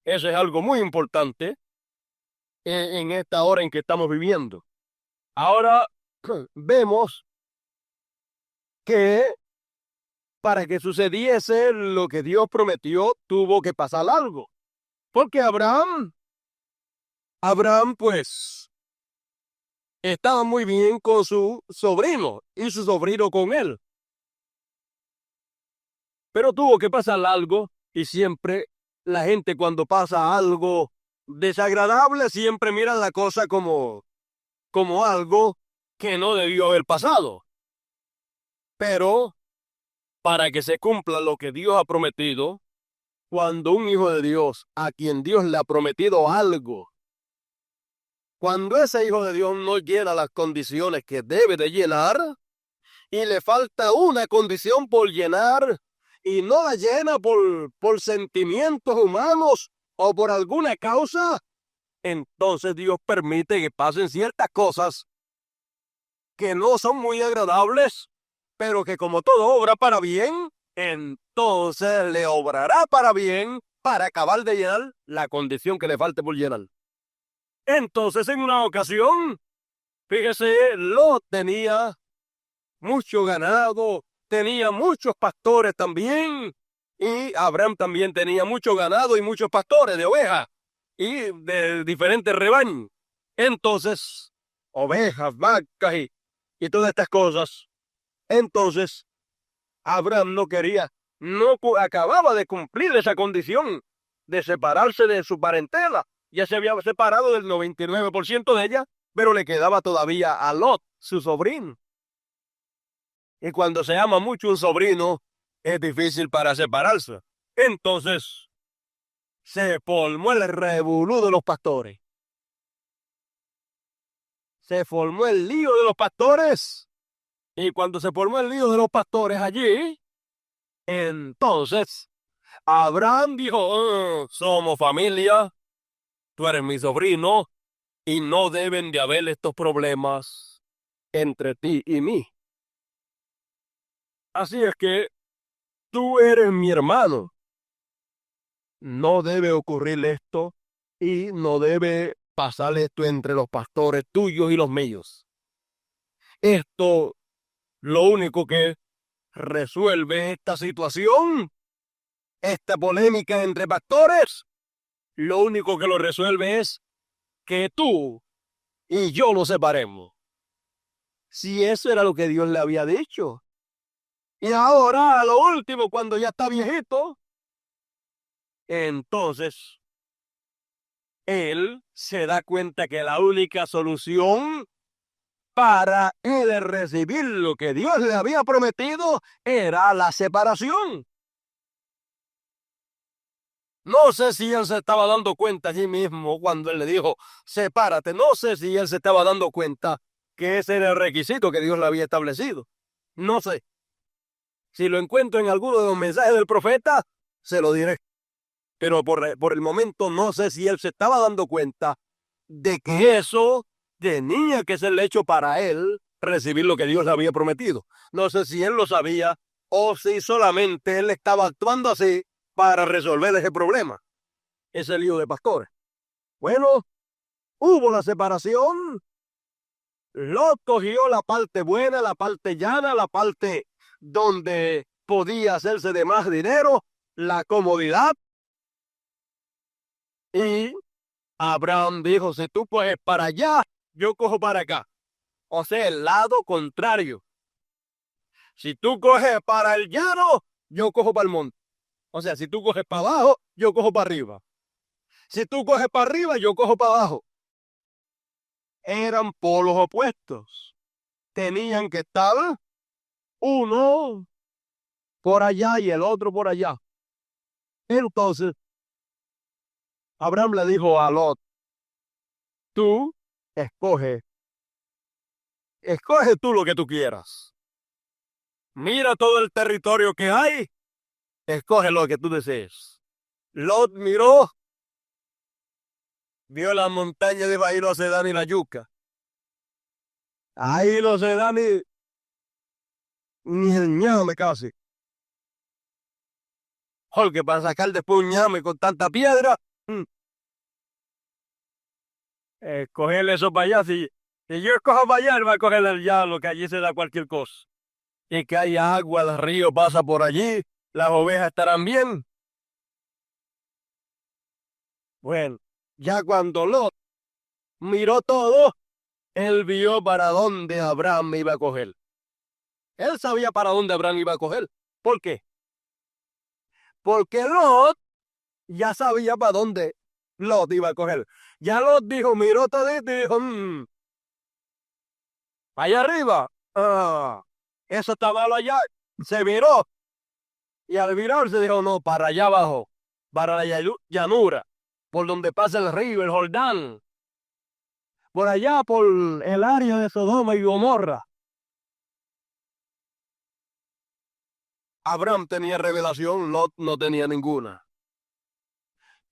Eso es algo muy importante en esta hora en que estamos viviendo. Ahora vemos que para que sucediese lo que Dios prometió, tuvo que pasar algo. Porque Abraham pues estaba muy bien con su sobrino y su sobrino con él. Pero tuvo que pasar algo, y siempre la gente, cuando pasa algo desagradable, siempre mira la cosa como algo que no debió haber pasado. Pero para que se cumpla lo que Dios ha prometido, cuando un hijo de Dios, a quien Dios le ha prometido algo, cuando ese hijo de Dios no llena las condiciones que debe de llenar, y le falta una condición por llenar, y no la llena por sentimientos humanos o por alguna causa, entonces Dios permite que pasen ciertas cosas que no son muy agradables, pero que como todo obra para bien, entonces le obrará para bien para acabar de llenar la condición que le falte por llenar. Entonces, en una ocasión, fíjese, Lot tenía mucho ganado, tenía muchos pastores también, y Abraham también tenía mucho ganado y muchos pastores de ovejas y de diferentes rebaños. Entonces, ovejas, vacas y todas estas cosas. Entonces, Abraham no acababa de cumplir esa condición de separarse de su parentela. Ya se había separado del 99% de ella, pero le quedaba todavía a Lot, su sobrino. Y cuando se ama mucho un sobrino, es difícil para separarse. Entonces, se formó el revolú de los pastores. Se formó el lío de los pastores. Y cuando se formó el lío de los pastores allí, entonces Abraham dijo: somos familia, tú eres mi sobrino, y no deben de haber estos problemas entre ti y mí. Así es que tú eres mi hermano. No debe ocurrir esto y no debe pasar esto entre los pastores tuyos y los míos. Esto, lo único que resuelve esta situación, esta polémica entre pastores, lo único que lo resuelve es que tú y yo lo separemos. Si eso era lo que Dios le había dicho. Y ahora, a lo último, cuando ya está viejito, entonces él se da cuenta que la única solución para él recibir lo que Dios le había prometido era la separación. No sé si él se estaba dando cuenta allí mismo cuando él le dijo, sepárate. No sé si él se estaba dando cuenta que ese era el requisito que Dios le había establecido. No sé. Si lo encuentro en alguno de los mensajes del profeta, se lo diré. Pero por el momento no sé si él se estaba dando cuenta de que eso tenía que ser el hecho para él recibir lo que Dios le había prometido. No sé si él lo sabía o si solamente él estaba actuando así para resolver ese problema, ese lío de pastores. Bueno, hubo la separación. Lot cogió la parte buena, la parte llana, la parte donde podía hacerse de más dinero, la comodidad. Y Abraham dijo, si tú coges para allá, yo cojo para acá. O sea, el lado contrario. Si tú coges para el llano, yo cojo para el monte. O sea, si tú coges para abajo, yo cojo para arriba. Si tú coges para arriba, yo cojo para abajo. Eran polos opuestos. Tenían que estar uno por allá y el otro por allá. Entonces, Abraham le dijo a Lot, tú escoge, escoge tú lo que tú quieras. Mira todo el territorio que hay, escoge lo que tú desees. Lot miró, vio la montaña de Bahía no se da ni la yuca. Ahí no se da ni el ñame casi. Porque para sacar después un ñame con tanta piedra, cogerle eso para allá. Si yo escojo para allá, él va a coger el llano, que allí se da cualquier cosa. Y que hay agua, el río pasa por allí, las ovejas estarán bien. Bueno, ya cuando Lot miró todo, él vio para dónde Abraham iba a coger. Él sabía para dónde Abraham iba a coger. ¿Por qué? Porque Lot ya sabía para dónde Lot iba a coger. Ya Lot dijo, miró todo y dijo, allá arriba, eso está malo allá. Se miró y al virarse dijo, no, para allá abajo, para la llanura, por donde pasa el río, el Jordán, por allá por el área de Sodoma y Gomorra. Abraham tenía revelación, Lot no tenía ninguna.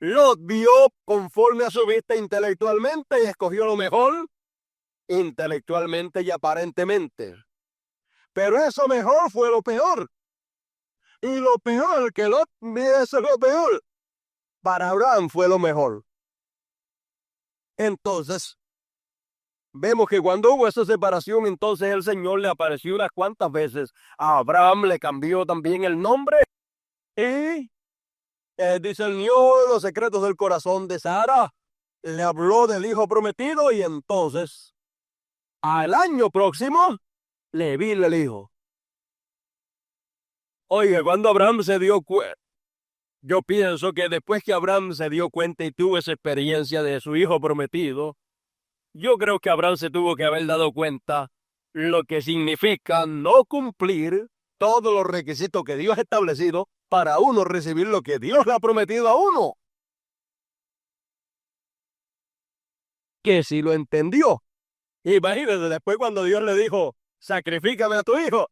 Lot vio conforme a su vista intelectualmente y escogió lo mejor intelectualmente y aparentemente. Pero eso mejor fue lo peor. Y lo peor que Lot vio, eso es lo peor. Para Abraham fue lo mejor. Entonces, vemos que cuando hubo esa separación, entonces el Señor le apareció unas cuantas veces. A Abraham le cambió también el nombre y discernió los secretos del corazón de Sara. Le habló del hijo prometido y entonces, al año próximo, le vi el hijo. Oiga, cuando Abraham se dio cuenta, yo pienso que después que Abraham se dio cuenta y tuvo esa experiencia de su hijo prometido, yo creo que Abraham se tuvo que haber dado cuenta lo que significa no cumplir todos los requisitos que Dios ha establecido para uno recibir lo que Dios le ha prometido a uno. Que si lo entendió. Imagínese, después cuando Dios le dijo, sacrifícame a tu hijo,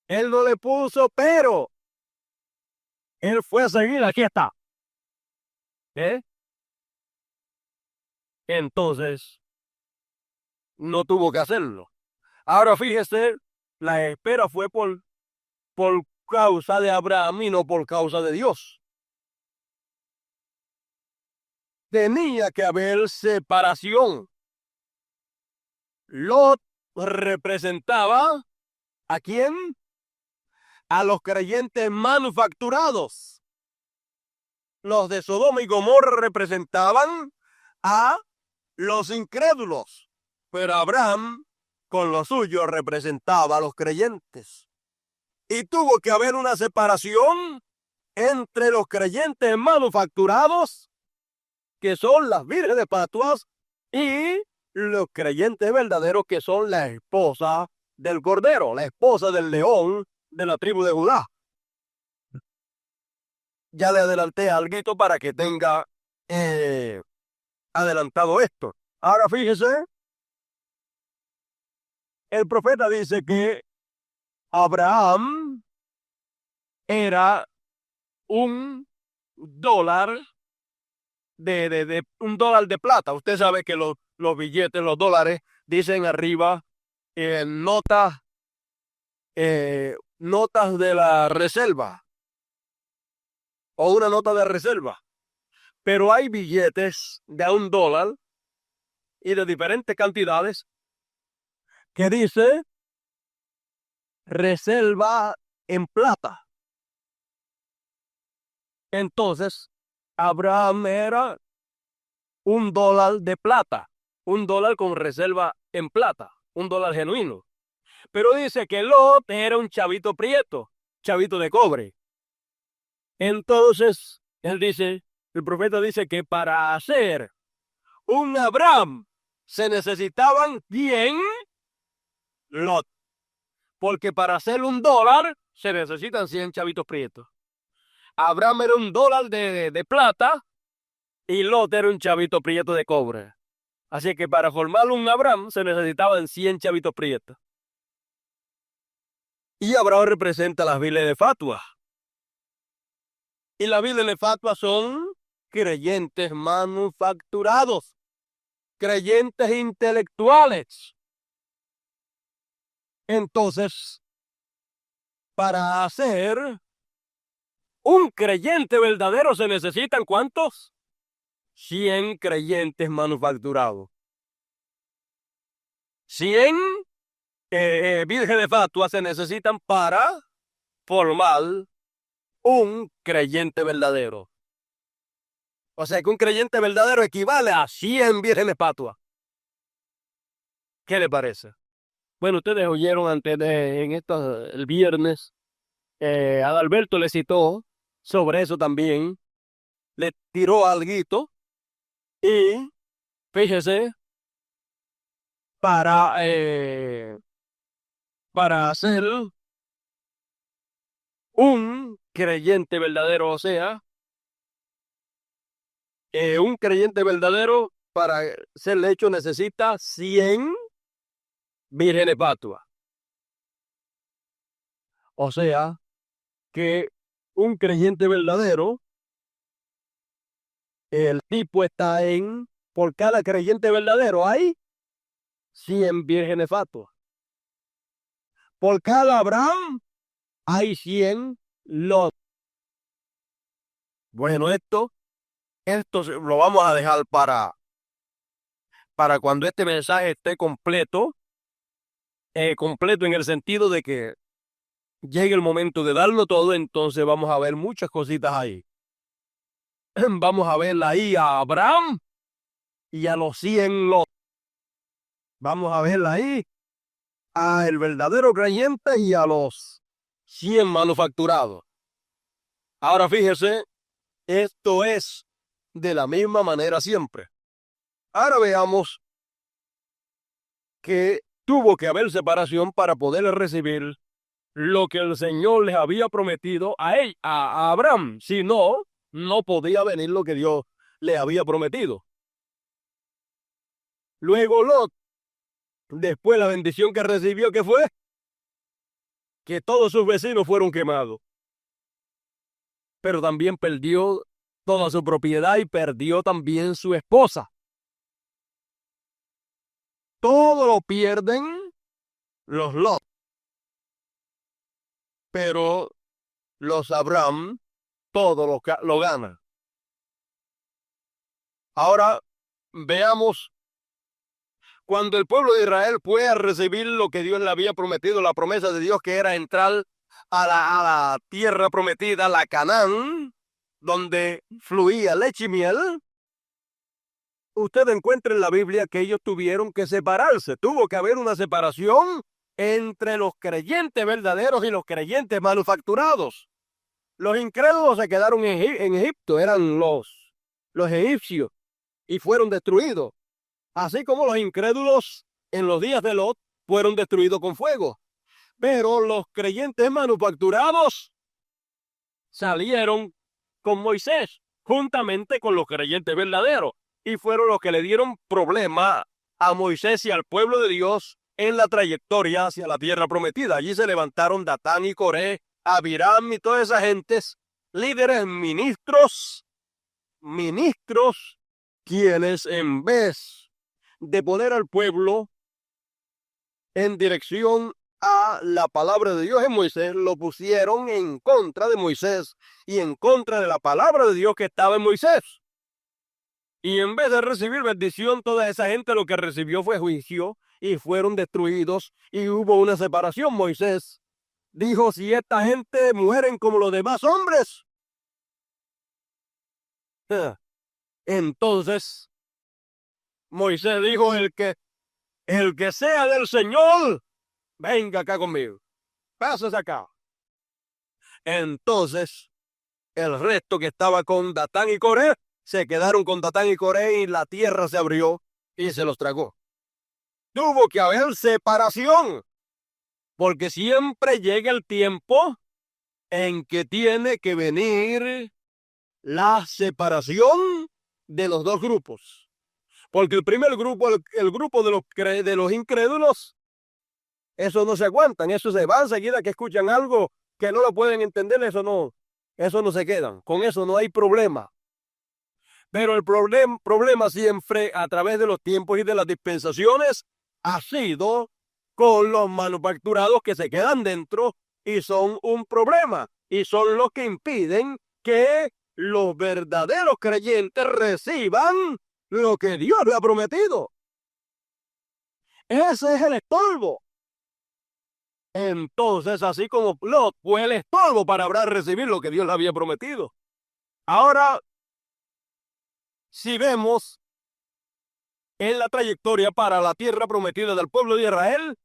él no le puso pero. Él fue a seguir, aquí está. ¿Eh? Entonces, no tuvo que hacerlo. Ahora fíjese, la espera fue por causa de Abraham y no por causa de Dios. tenía que haber separación. Lot representaba ¿a quién? A los creyentes manufacturados. Los de Sodoma y Gomorra representaban a los incrédulos, pero Abraham, con lo suyo, representaba a los creyentes. Y tuvo que haber una separación entre los creyentes manufacturados, que son las vírgenes fatuas, y los creyentes verdaderos, que son la esposa del Cordero, la esposa del león de la tribu de Judá. Ya le adelanté algo para que tenga adelantado esto. Ahora fíjese, el profeta dice que Abraham era un dólar un dólar de plata. Usted sabe que los billetes, los dólares, dicen arriba notas, notas de la reserva o una nota de reserva. Pero hay billetes de $1 y de diferentes cantidades que dice reserva en plata. Entonces, Abraham era $1 de plata, $1 con reserva en plata, $1 genuino. Pero dice que Lot era un chavito prieto, chavito de cobre. Entonces, el profeta dice que para hacer un Abraham se necesitaban 100 Lot. Porque para hacer $1 se necesitan 100 chavitos prietos. Abraham era $1 de plata y Lot era un chavito prieto de cobre. Así que para formar un Abraham se necesitaban 100 chavitos prietos. Y Abraham representa las vírgenes fatuas. Y las vírgenes fatuas son creyentes manufacturados, creyentes intelectuales. Entonces, para hacer un creyente verdadero se necesitan ¿cuántos? 100 creyentes manufacturados. 100 vírgenes fatuas se necesitan para formar un creyente verdadero. O sea que un creyente verdadero equivale a 100 vírgenes fatuas. ¿Qué le parece? Bueno, ustedes oyeron el viernes, Adalberto le citó sobre eso también, le tiró alguito y fíjese, para hacer un creyente verdadero, o sea, un creyente verdadero para ser hecho necesita 100 vírgenes fatuas. O sea, que un creyente verdadero, el tipo está por cada creyente verdadero hay 100 vírgenes fatuas. Por cada Abraham hay 100 Lot. Bueno, esto lo vamos a dejar para cuando este mensaje esté completo, completo en el sentido de que llegue el momento de darlo todo, entonces vamos a ver muchas cositas ahí. Vamos a ver ahí a Abraham y a los 100 Lot. Vamos a ver ahí a el verdadero creyente y a los 100 manufacturados. Ahora fíjese, esto es de la misma manera siempre. Ahora veamos que tuvo que haber separación para poder recibir lo que el Señor les había prometido a Abraham. Si no, no podía venir lo que Dios le había prometido. Luego Lot, después la bendición que recibió, ¿qué fue? Que todos sus vecinos fueron quemados. Pero también perdió toda su propiedad y perdió también su esposa. Todo lo pierden los Lot. Pero los Abraham todo lo ganan. Ahora veamos, cuando el pueblo de Israel fue a recibir lo que Dios le había prometido, la promesa de Dios que era entrar a la tierra prometida, la Canaán, donde fluía leche y miel. Usted encuentra en la Biblia que ellos tuvieron que separarse. Tuvo que haber una separación entre los creyentes verdaderos y los creyentes manufacturados. Los incrédulos se quedaron en Egipto, eran los egipcios, y fueron destruidos. Así como los incrédulos en los días de Lot fueron destruidos con fuego. Pero los creyentes manufacturados salieron con Moisés, juntamente con los creyentes verdaderos, y fueron los que le dieron problema a Moisés y al pueblo de Dios en la trayectoria hacia la tierra prometida. Allí se levantaron Datán y Coré, Abiram y todas esas gentes, líderes ministros, quienes en vez de poner al pueblo en dirección a la palabra de Dios en Moisés, lo pusieron en contra de Moisés y en contra de la palabra de Dios que estaba en Moisés. Y en vez de recibir bendición, toda esa gente lo que recibió fue juicio y fueron destruidos y hubo una separación. Moisés dijo, si esta gente mueren como los demás hombres, entonces Moisés dijo, el que sea del Señor, venga acá conmigo, pásese acá. Entonces, el resto que estaba con Datán y Coré, se quedaron con Datán y Coré y la tierra se abrió y se los tragó. Tuvo que haber separación, porque siempre llega el tiempo en que tiene que venir la separación de los dos grupos. Porque el primer grupo, el grupo de los incrédulos, esos no se aguantan, esos se van seguida que escuchan algo que no lo pueden entender, eso no se quedan, con eso no hay problema. Pero el problema siempre a través de los tiempos y de las dispensaciones ha sido con los manufacturados que se quedan dentro y son un problema y son los que impiden que los verdaderos creyentes reciban lo que Dios le ha prometido. Ese es el estorbo. Entonces, así como Lot fue el estorbo para recibir lo que Dios le había prometido. Ahora, si vemos en la trayectoria para la tierra prometida del pueblo de Israel,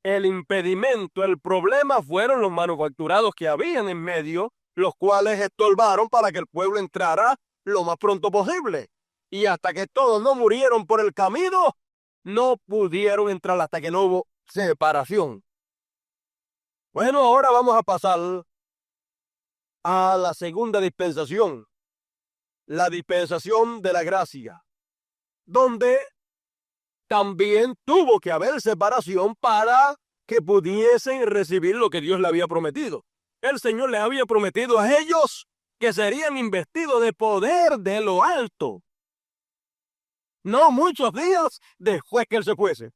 el impedimento, el problema fueron los manufacturados que habían en medio, los cuales estorbaron para que el pueblo entrara lo más pronto posible. Y hasta que todos no murieron por el camino, no pudieron entrar hasta que no hubo separación. Bueno, ahora vamos a pasar a la segunda dispensación, la dispensación de la gracia, donde también tuvo que haber separación para que pudiesen recibir lo que Dios le había prometido. El Señor les había prometido a ellos que serían investidos de poder de lo alto. No muchos días después que Él se fuese.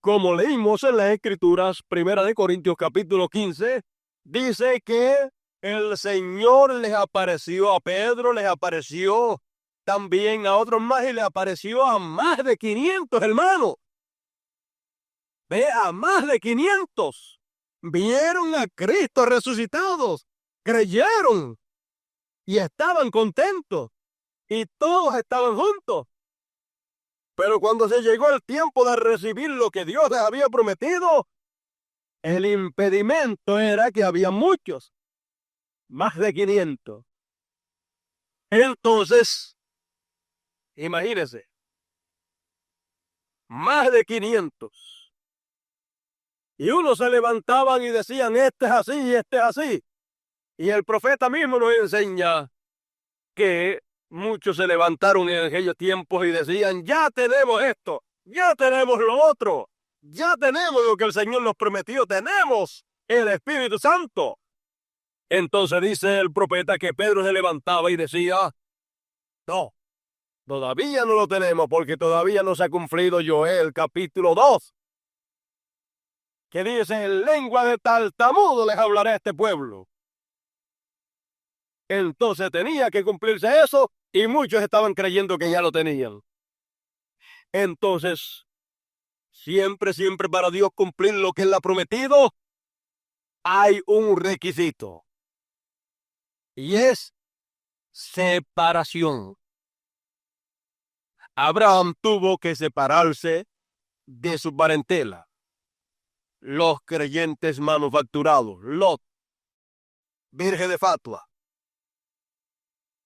Como leímos en las Escrituras, 1 Corintios capítulo 15, dice que el Señor les apareció a Pedro, les apareció también a otros más y le apareció a más de 500 hermanos. Ve, a más de 500. Vieron a Cristo resucitados, creyeron y estaban contentos y todos estaban juntos. Pero cuando se llegó el tiempo de recibir lo que Dios les había prometido, el impedimento era que había muchos, más de 500. Entonces, imagínense, más de 500. Y unos se levantaban y decían, este es así y este es así. Y el profeta mismo nos enseña que muchos se levantaron en aquellos tiempos y decían, ya tenemos esto, ya tenemos lo otro, ya tenemos lo que el Señor nos prometió, tenemos el Espíritu Santo. Entonces dice el profeta que Pedro se levantaba y decía, no, todavía no lo tenemos porque todavía no se ha cumplido Joel capítulo 2. Que dice, en lengua de tartamudo les hablaré a este pueblo. Entonces tenía que cumplirse eso y muchos estaban creyendo que ya lo tenían. Entonces, siempre para Dios cumplir lo que Él ha prometido, hay un requisito. Y es separación. Abraham tuvo que separarse de su parentela. Los creyentes manufacturados, Lot, virgen de Fatua.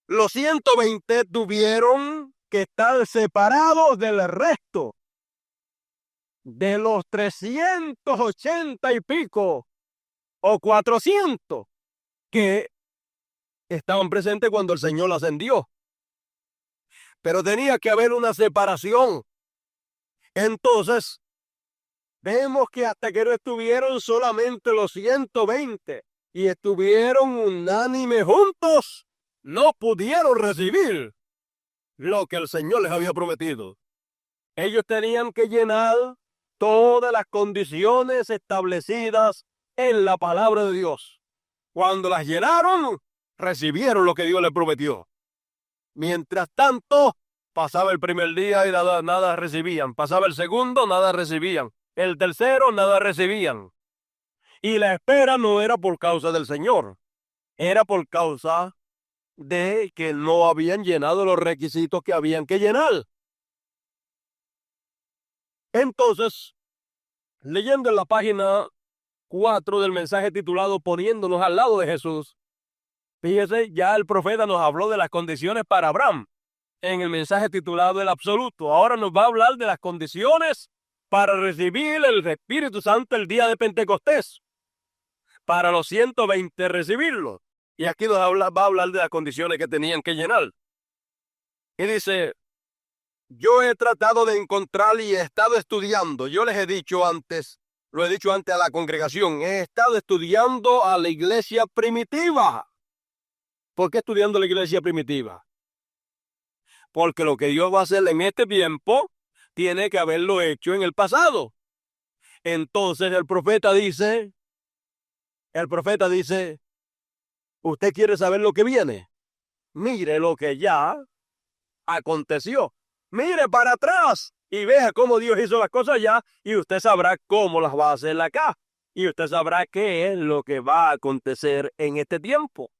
Los 120 tuvieron que estar separados del resto de los 380 y pico o 400 que estaban presentes cuando el Señor ascendió. Pero tenía que haber una separación. Entonces, vemos que hasta que no estuvieron solamente los 120 y estuvieron unánimes juntos, no pudieron recibir lo que el Señor les había prometido. Ellos tenían que llenar todas las condiciones establecidas en la palabra de Dios. Cuando las llenaron, recibieron lo que Dios les prometió. Mientras tanto, pasaba el primer día y nada recibían. Pasaba el segundo, nada recibían. El tercero, nada recibían. Y la espera no era por causa del Señor. Era por causa de que no habían llenado los requisitos que habían que llenar. Entonces, leyendo en la página 4 del mensaje titulado Poniéndonos al lado de Jesús, fíjese, ya el profeta nos habló de las condiciones para Abraham en el mensaje titulado El Absoluto. Ahora nos va a hablar de las condiciones para recibir el Espíritu Santo el día de Pentecostés. Para los 120 recibirlo. Y aquí va a hablar de las condiciones que tenían que llenar. Y dice, yo he tratado de encontrar y he estado estudiando. Yo les he dicho antes, lo he dicho antes a la congregación, he estado estudiando a la iglesia primitiva. ¿Por qué estudiando la iglesia primitiva? Porque lo que Dios va a hacer en este tiempo tiene que haberlo hecho en el pasado. Entonces el profeta dice, ¿usted quiere saber lo que viene? Mire lo que ya aconteció. Mire para atrás y vea cómo Dios hizo las cosas allá y usted sabrá cómo las va a hacer acá. Y usted sabrá qué es lo que va a acontecer en este tiempo.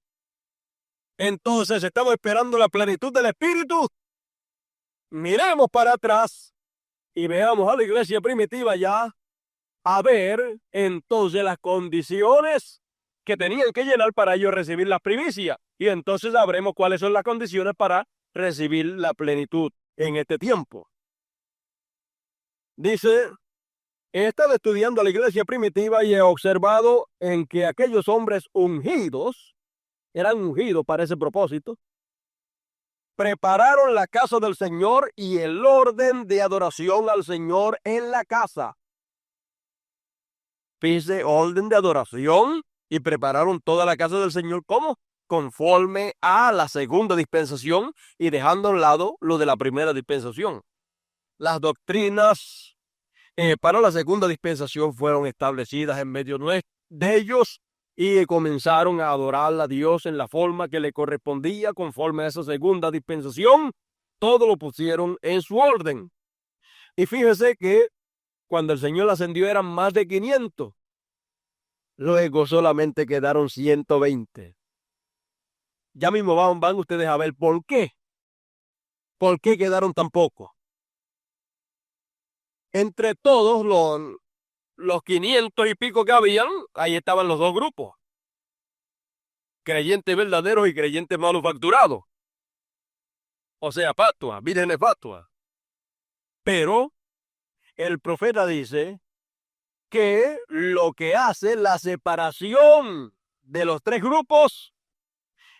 Entonces estamos esperando la plenitud del Espíritu. Miremos para atrás y veamos a la iglesia primitiva ya a ver entonces las condiciones que tenían que llenar para ellos recibir las primicias. Y entonces sabremos cuáles son las condiciones para recibir la plenitud en este tiempo. Dice, he estado estudiando a la iglesia primitiva y he observado en que aquellos hombres ungidos, eran ungidos para ese propósito, prepararon la casa del Señor y el orden de adoración al Señor en la casa. Fíjese, orden de adoración y prepararon toda la casa del Señor, ¿cómo? Conforme a la segunda dispensación y dejando a un lado lo de la primera dispensación. Las doctrinas para la segunda dispensación fueron establecidas en medio de ellos y comenzaron a adorar a Dios en la forma que le correspondía conforme a esa segunda dispensación. Todo lo pusieron en su orden. Y fíjese que cuando el Señor ascendió eran más de 500. Luego solamente quedaron 120. Ya mismo van ustedes a ver por qué. ¿Por qué quedaron tan pocos? Entre todos los 500 y pico que habían, ahí estaban los dos grupos. Creyentes verdaderos y creyentes manufacturados. O sea, fatuas, vírgenes fatuas. Pero el profeta dice que lo que hace la separación de los tres grupos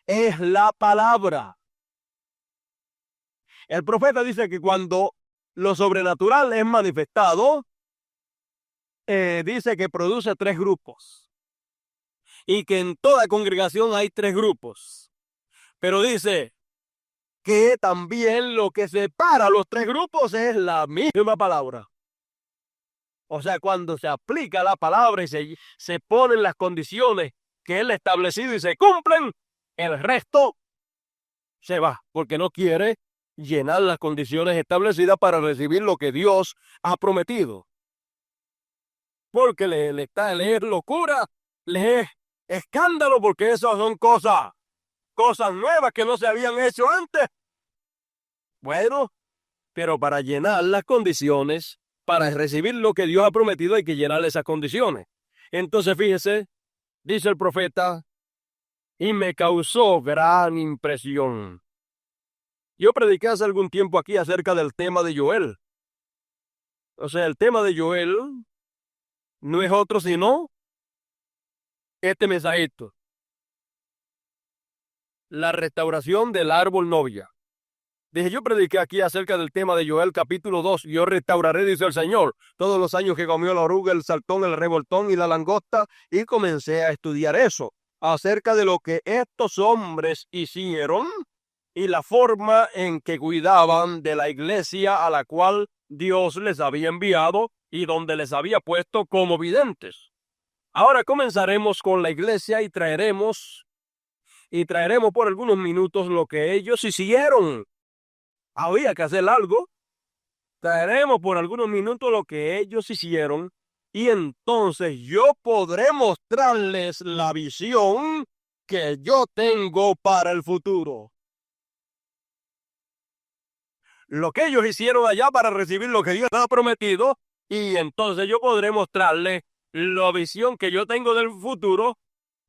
es la palabra. El profeta dice que cuando lo sobrenatural es manifestado, dice que produce tres grupos y que en toda congregación hay tres grupos. Pero dice que también lo que separa a los tres grupos es la misma palabra. O sea, cuando se aplica la palabra y se ponen las condiciones que él ha establecido y se cumplen, El resto se va porque no quiere llenar las condiciones establecidas para recibir lo que Dios ha prometido. Porque le es locura, le es escándalo, porque esas son cosas nuevas que no se habían hecho antes. Bueno, pero para llenar las condiciones, para recibir lo que Dios ha prometido, hay que llenar esas condiciones. Entonces, fíjese, dice el profeta, y me causó gran impresión. Yo prediqué hace algún tiempo aquí acerca del tema de Joel. O sea, el tema de Joel no es otro sino este mensajito: la restauración del árbol novia. Dije, yo prediqué aquí acerca del tema de Joel capítulo 2. Yo restauraré, dice el Señor, todos los años que comió la oruga, el saltón, el revoltón y la langosta. Y comencé a estudiar eso, acerca de lo que estos hombres hicieron y la forma en que cuidaban de la iglesia a la cual Dios les había enviado y donde les había puesto como videntes. Ahora comenzaremos con la iglesia y traeremos por algunos minutos lo que ellos hicieron. Había que hacer algo. Traeremos por algunos minutos lo que ellos hicieron y entonces yo podré mostrarles la visión que yo tengo para el futuro. Lo que ellos hicieron allá para recibir lo que Dios ha prometido, y entonces yo podré mostrarles la visión que yo tengo del futuro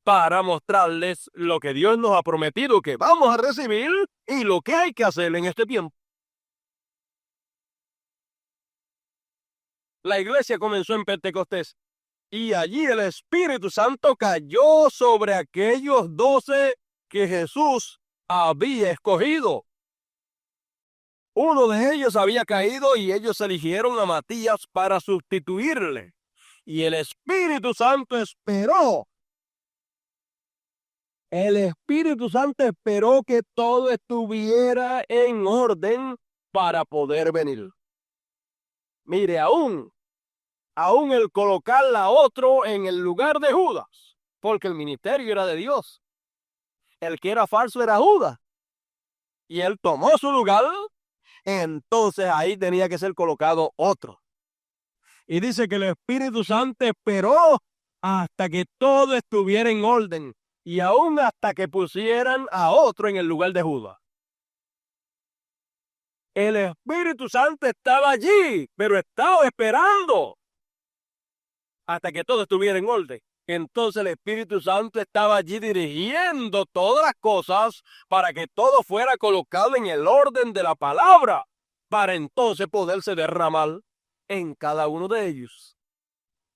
para mostrarles lo que Dios nos ha prometido que vamos a recibir y lo que hay que hacer en este tiempo. La iglesia comenzó en Pentecostés y allí el Espíritu Santo cayó sobre aquellos 12 que Jesús había escogido. Uno de ellos había caído y ellos eligieron a Matías para sustituirle. Y el Espíritu Santo esperó. El Espíritu Santo esperó que todo estuviera en orden para poder venir. Mire, aún el colocarla a otro en el lugar de Judas, porque el ministerio era de Dios. El que era falso era Judas. Y él tomó su lugar, entonces ahí tenía que ser colocado otro. Y dice que el Espíritu Santo esperó hasta que todo estuviera en orden y aún hasta que pusieran a otro en el lugar de Judas. El Espíritu Santo estaba allí, pero estaba esperando hasta que todo estuviera en orden. Entonces el Espíritu Santo estaba allí dirigiendo todas las cosas para que todo fuera colocado en el orden de la palabra, para entonces poderse derramar en cada uno de ellos.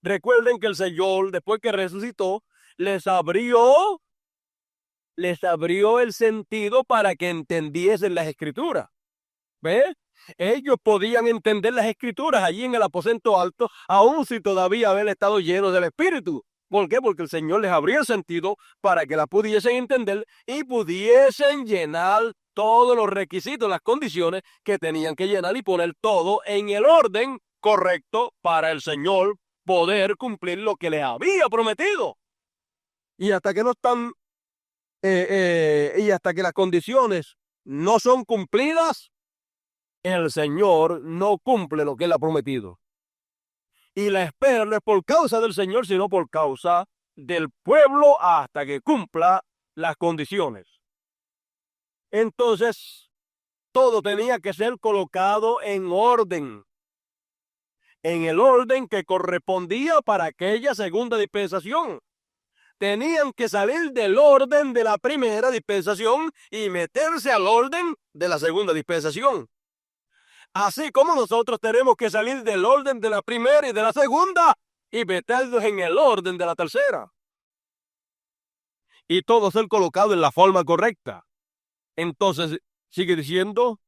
Recuerden que el Señor, después que resucitó, les abrió el sentido para que entendiesen las Escrituras. ¿Ve? Ellos podían entender las Escrituras allí en el aposento alto, aun si todavía habían estado llenos del Espíritu. ¿Por qué? Porque el Señor les abrió el sentido para que la pudiesen entender y pudiesen llenar todos los requisitos, las condiciones que tenían que llenar y poner todo en el orden correcto para el Señor poder cumplir lo que les había prometido. Y hasta que no están, y hasta que las condiciones no son cumplidas, el Señor no cumple lo que Él ha prometido. Y la espera no es por causa del Señor, sino por causa del pueblo hasta que cumpla las condiciones. Entonces, todo tenía que ser colocado en orden, en el orden que correspondía para aquella segunda dispensación. Tenían que salir del orden de la primera dispensación y meterse al orden de la segunda dispensación. Así como nosotros tenemos que salir del orden de la primera y de la segunda y meternos en el orden de la tercera. Y todo ser colocado en la forma correcta. Entonces, sigue diciendo.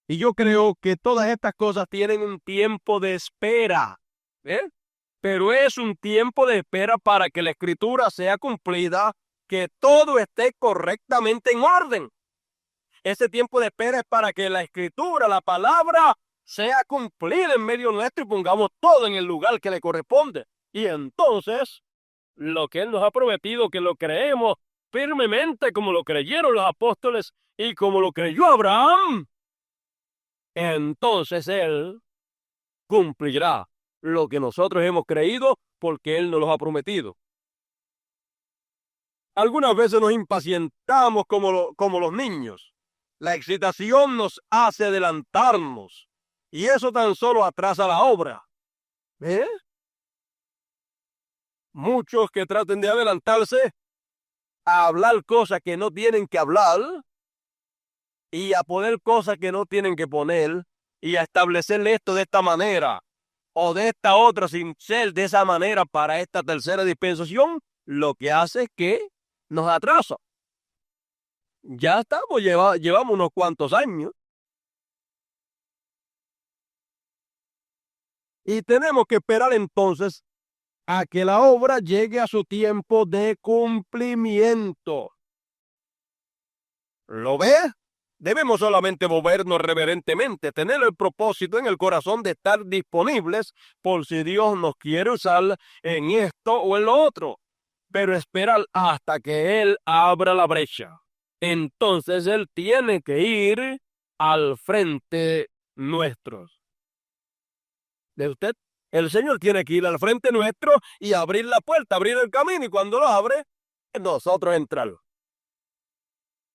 Y yo creo que todas estas cosas tienen un tiempo de espera. Pero es un tiempo de espera para que la Escritura sea cumplida, que todo esté correctamente en orden. Ese tiempo de espera es para que la Escritura, la palabra, sea cumplida en medio nuestro y pongamos todo en el lugar que le corresponde. Y entonces, lo que Él nos ha prometido, que lo creemos firmemente como lo creyeron los apóstoles y como lo creyó Abraham, entonces Él cumplirá lo que nosotros hemos creído porque Él nos lo ha prometido. Algunas veces nos impacientamos como los niños. La excitación nos hace adelantarnos y eso tan solo atrasa la obra. ¿Eh? Muchos que traten de adelantarse a hablar cosas que no tienen que hablar y a poner cosas que no tienen que poner y a establecerle esto de esta manera o de esta otra sin ser de esa manera para esta tercera dispensación, lo que hace es que nos atrasa. Ya estamos, llevamos unos cuantos años y tenemos que esperar entonces a que la obra llegue a su tiempo de cumplimiento. ¿Lo ve? Debemos solamente movernos reverentemente, tener el propósito en el corazón de estar disponibles por si Dios nos quiere usar en esto o en lo otro, pero esperar hasta que Él abra la brecha. Entonces Él tiene que ir al frente nuestro. ¿De usted? El Señor tiene que ir al frente nuestro y abrir la puerta, abrir el camino, y cuando lo abre, nosotros entrar.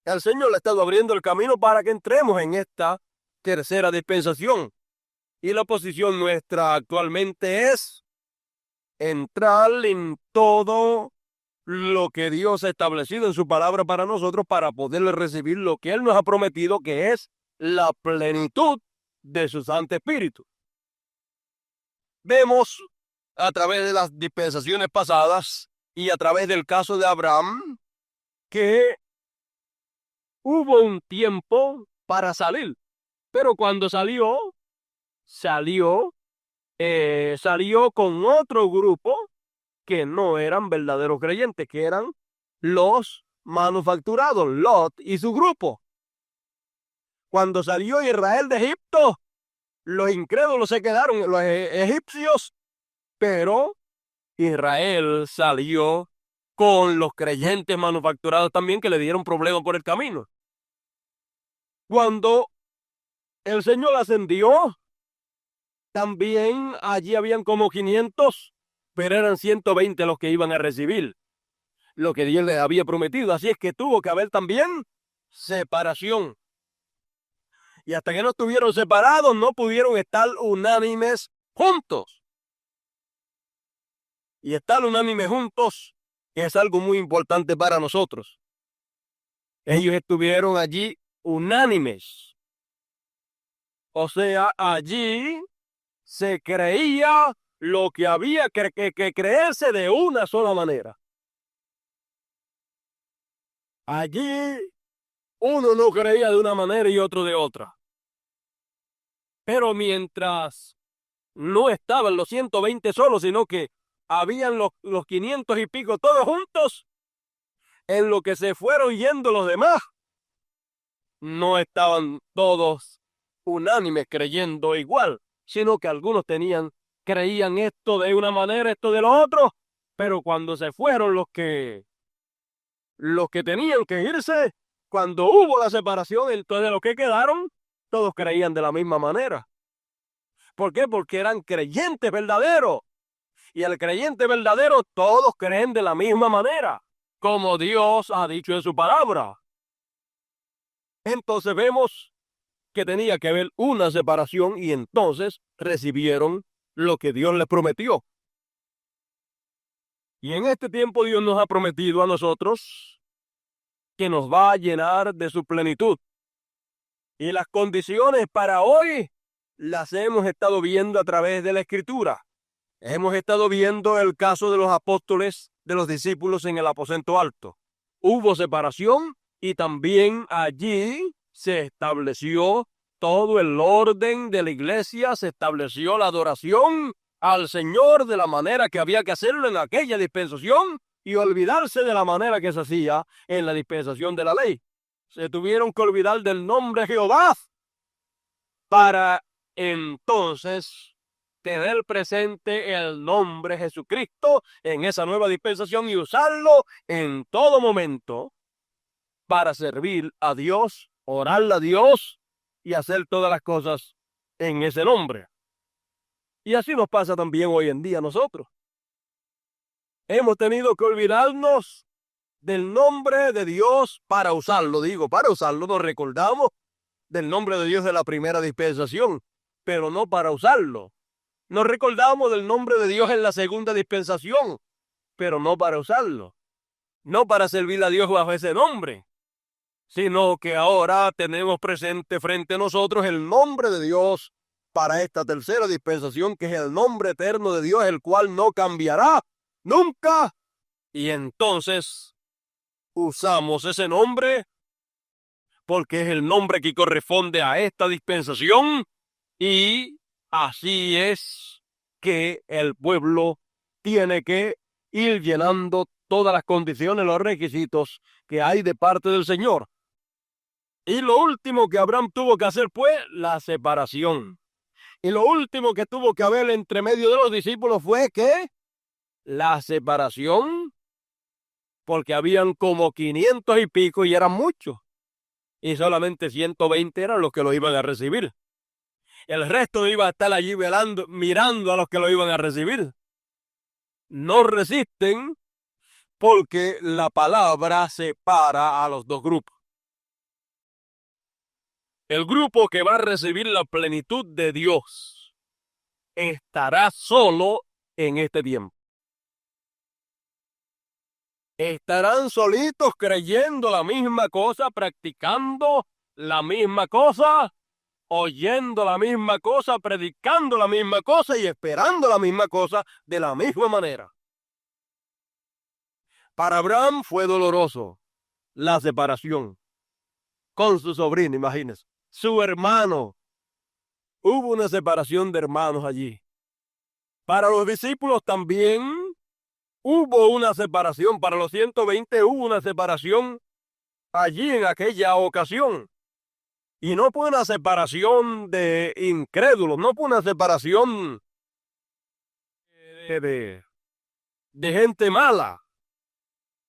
El Señor le ha estado abriendo el camino para que entremos en esta tercera dispensación. Y la posición nuestra actualmente es entrar en todo lo que Dios ha establecido en su palabra para nosotros para poder recibir lo que Él nos ha prometido, que es la plenitud de su Santo Espíritu. Vemos a través de las dispensaciones pasadas y a través del caso de Abraham que hubo un tiempo para salir, pero cuando salió con otro grupo que no eran verdaderos creyentes, que eran los manufacturados, Lot y su grupo. Cuando salió Israel de Egipto, los incrédulos se quedaron, los egipcios, pero Israel salió con los creyentes manufacturados también, que le dieron problemas por el camino. Cuando el Señor ascendió, también allí habían como 500, pero eran 120 los que iban a recibir lo que Dios les había prometido. Así es que tuvo que haber también separación. Y hasta que no estuvieron separados, no pudieron estar unánimes juntos. Y estar unánimes juntos es algo muy importante para nosotros. Ellos estuvieron allí unánimes. O sea, allí se creía lo que había que creerse de una sola manera. Allí uno no creía de una manera y otro de otra. Pero mientras no estaban los 120 solos, sino que habían los 500 y pico todos juntos, en lo que se fueron yendo los demás, no estaban todos unánimes creyendo igual, sino que algunos creían esto de una manera, esto de lo otro, pero cuando se fueron los que tenían que irse, cuando hubo la separación, entonces los que quedaron, todos creían de la misma manera. ¿Por qué? Porque eran creyentes verdaderos. Y el creyente verdadero, todos creen de la misma manera, como Dios ha dicho en su palabra. Entonces vemos que tenía que haber una separación y entonces recibieron lo que Dios les prometió. Y en este tiempo Dios nos ha prometido a nosotros que nos va a llenar de su plenitud. Y las condiciones para hoy las hemos estado viendo a través de la Escritura. Hemos estado viendo el caso de los apóstoles, de los discípulos en el aposento alto. Hubo separación y también allí se estableció todo el orden de la iglesia, se estableció la adoración al Señor de la manera que había que hacerlo en aquella dispensación y olvidarse de la manera que se hacía en la dispensación de la ley. Se tuvieron que olvidar del nombre Jehová para entonces tener presente el nombre Jesucristo en esa nueva dispensación y usarlo en todo momento para servir a Dios, orarle a Dios y hacer todas las cosas en ese nombre. Y así nos pasa también hoy en día a nosotros. Hemos tenido que olvidarnos del nombre de Dios para usarlo. Para usarlo. Nos recordamos del nombre de Dios de la primera dispensación, pero no para usarlo. Nos recordamos del nombre de Dios en la segunda dispensación, pero no para usarlo. No para servir a Dios bajo ese nombre, sino que ahora tenemos presente frente a nosotros el nombre de Dios para esta tercera dispensación, que es el nombre eterno de Dios, el cual no cambiará nunca. Y entonces usamos ese nombre porque es el nombre que corresponde a esta dispensación, y así es que el pueblo tiene que ir llenando todas las condiciones, los requisitos que hay de parte del Señor. Y lo último que Abraham tuvo que hacer fue la separación. Y lo último que tuvo que haber entre medio de los discípulos fue que la separación, porque habían como 500 y pico y eran muchos. Y solamente 120 eran los que lo iban a recibir. El resto iba a estar allí velando, mirando a los que lo iban a recibir. No resisten porque la palabra separa a los dos grupos. El grupo que va a recibir la plenitud de Dios estará solo en este tiempo. Estarán solitos creyendo la misma cosa, practicando la misma cosa, oyendo la misma cosa, predicando la misma cosa y esperando la misma cosa de la misma manera. Para Abraham fue doloroso la separación con su sobrino, imagínense, su hermano. Hubo una separación de hermanos allí. Para los discípulos también hubo una separación. Para los 120 hubo una separación allí en aquella ocasión. Y no fue una separación de incrédulos, no fue una separación de gente mala.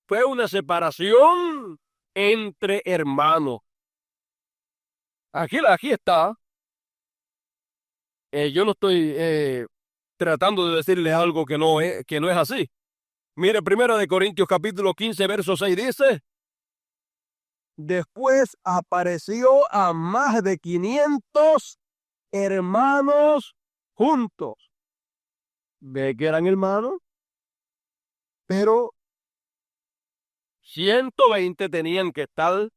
Fue una separación entre hermanos. Aquí está. Yo no estoy tratando de decirle algo que no es así. Mire, 1 Corintios capítulo 15, verso 6 dice: después apareció a más de 500 hermanos juntos. ¿Ve que eran hermanos? Pero 120 tenían que estar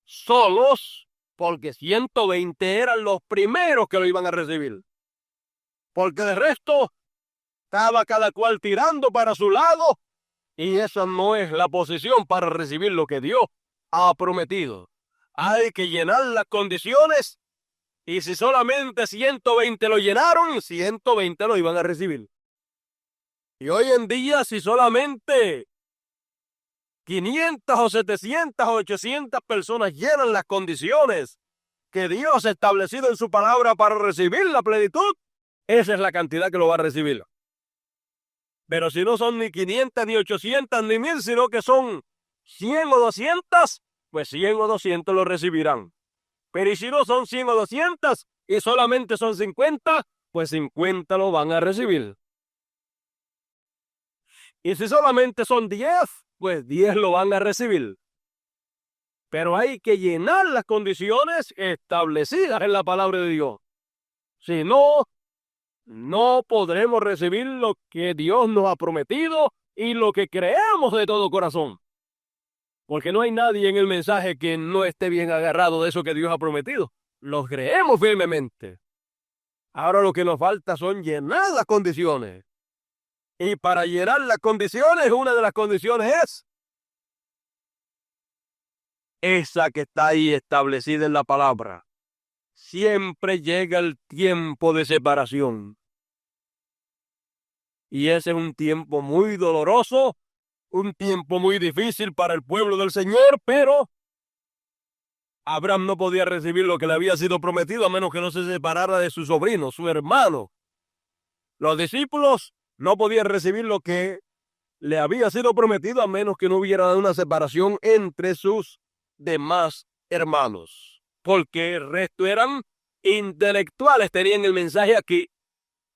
solos, porque 120 eran los primeros que lo iban a recibir. Porque de resto estaba cada cual tirando para su lado, y esa no es la posición para recibir lo que Dios ha prometido. Hay que llenar las condiciones, y si solamente 120 lo llenaron, 120 lo iban a recibir. Y hoy en día, si solamente 500 o 700 o 800 personas llenan las condiciones que Dios ha establecido en su palabra para recibir la plenitud, esa es la cantidad que lo va a recibir. Pero si no son ni 500, ni 800, ni 1000, sino que son 100 o 200, pues 100 o 200 lo recibirán. Pero y si no son 100 o 200 y solamente son 50, pues 50 lo van a recibir. Y si solamente son 10, pues 10 lo van a recibir. Pero hay que llenar las condiciones establecidas en la palabra de Dios. Si no, no podremos recibir lo que Dios nos ha prometido y lo que creemos de todo corazón. Porque no hay nadie en el mensaje que no esté bien agarrado de eso que Dios ha prometido. Lo creemos firmemente. Ahora lo que nos falta son llenar las condiciones. Y para llenar las condiciones, una de las condiciones es esa que está ahí establecida en la palabra. Siempre llega el tiempo de separación. Y ese es un tiempo muy doloroso, un tiempo muy difícil para el pueblo del Señor, pero Abraham no podía recibir lo que le había sido prometido a menos que no se separara de su sobrino, su hermano. Los discípulos no podían recibir lo que le había sido prometido a menos que no hubiera una separación entre sus demás hermanos, porque el resto eran intelectuales, tenían el mensaje aquí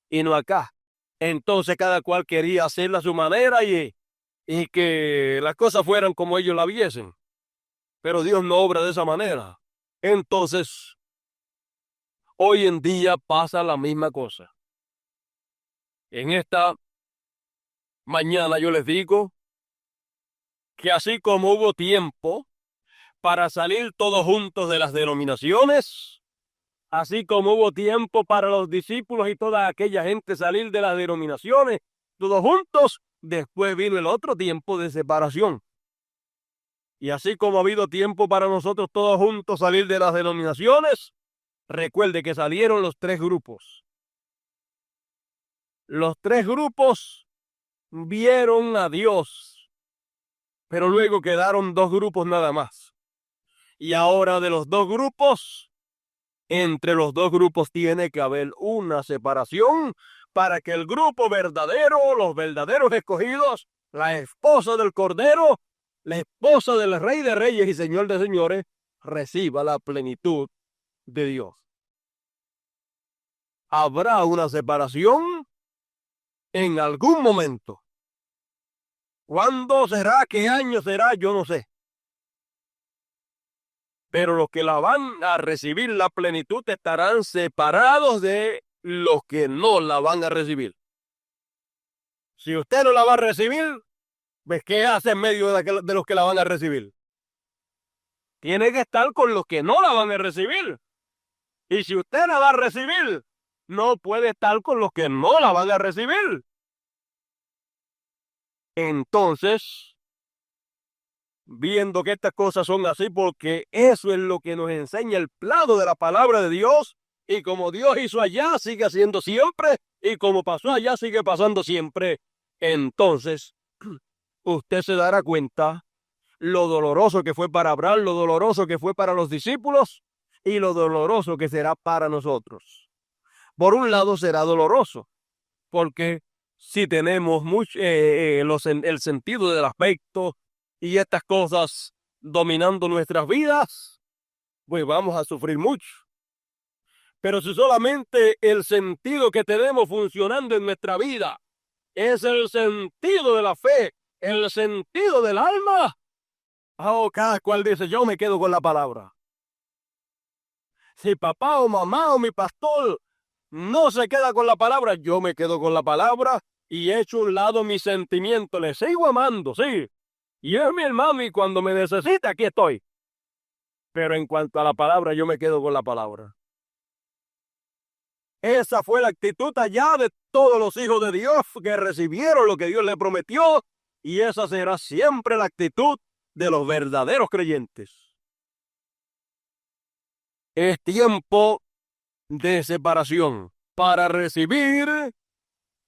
y no acá. Entonces cada cual quería hacerla a su manera y que las cosas fueran como ellos la viesen. Pero Dios no obra de esa manera. Entonces, hoy en día pasa la misma cosa. En esta mañana yo les digo que así como hubo tiempo para salir todos juntos de las denominaciones, así como hubo tiempo para los discípulos y toda aquella gente salir de las denominaciones, todos juntos, después vino el otro tiempo de separación. Y así como ha habido tiempo para nosotros todos juntos salir de las denominaciones, recuerde que salieron los tres grupos. Los tres grupos vieron a Dios, pero luego quedaron dos grupos nada más. Y ahora de los dos grupos, entre los dos grupos tiene que haber una separación para que el grupo verdadero, los verdaderos escogidos, la esposa del Cordero, la esposa del Rey de Reyes y Señor de Señores, reciba la plenitud de Dios. Habrá una separación en algún momento. ¿Cuándo será? ¿Qué año será? Yo no sé. Pero los que la van a recibir la plenitud estarán separados de los que no la van a recibir. Si usted no la va a recibir, ¿ves qué hace en medio de los que la van a recibir? Tiene que estar con los que no la van a recibir. Y si usted la va a recibir, no puede estar con los que no la van a recibir. Entonces, viendo que estas cosas son así, porque eso es lo que nos enseña el plano de la palabra de Dios, y como Dios hizo allá, sigue haciendo siempre, y como pasó allá, sigue pasando siempre. Entonces, usted se dará cuenta lo doloroso que fue para Abraham, lo doloroso que fue para los discípulos, y lo doloroso que será para nosotros. Por un lado será doloroso, porque si tenemos el sentido del aspecto y estas cosas dominando nuestras vidas, pues vamos a sufrir mucho. Pero si solamente el sentido que tenemos funcionando en nuestra vida es el sentido de la fe, el sentido del alma, cada cual dice, yo me quedo con la palabra. Si papá o mamá o mi pastor no se queda con la palabra, yo me quedo con la palabra y echo a un lado mis sentimientos. Le sigo amando, sí. Y es mi hermano y cuando me necesita, aquí estoy. Pero en cuanto a la palabra, yo me quedo con la palabra. Esa fue la actitud allá de todos los hijos de Dios que recibieron lo que Dios les prometió. Y esa será siempre la actitud de los verdaderos creyentes. Es tiempo de separación para recibir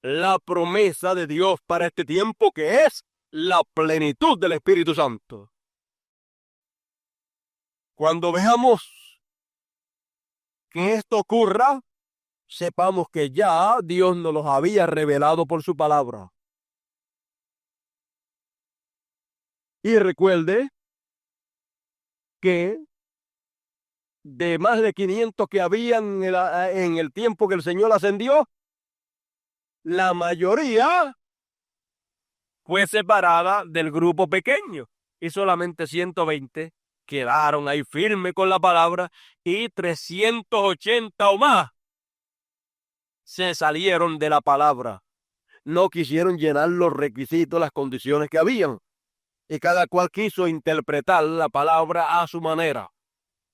la promesa de Dios para este tiempo, que es la plenitud del Espíritu Santo. Cuando veamos que esto ocurra, sepamos que ya Dios nos los había revelado por su palabra. Y recuerde que de más de 500 que habían en el tiempo que el Señor ascendió, la mayoría fue separada del grupo pequeño y solamente 120 quedaron ahí firmes con la palabra y 380 o más se salieron de la palabra. No quisieron llenar los requisitos, las condiciones que habían, y cada cual quiso interpretar la palabra a su manera.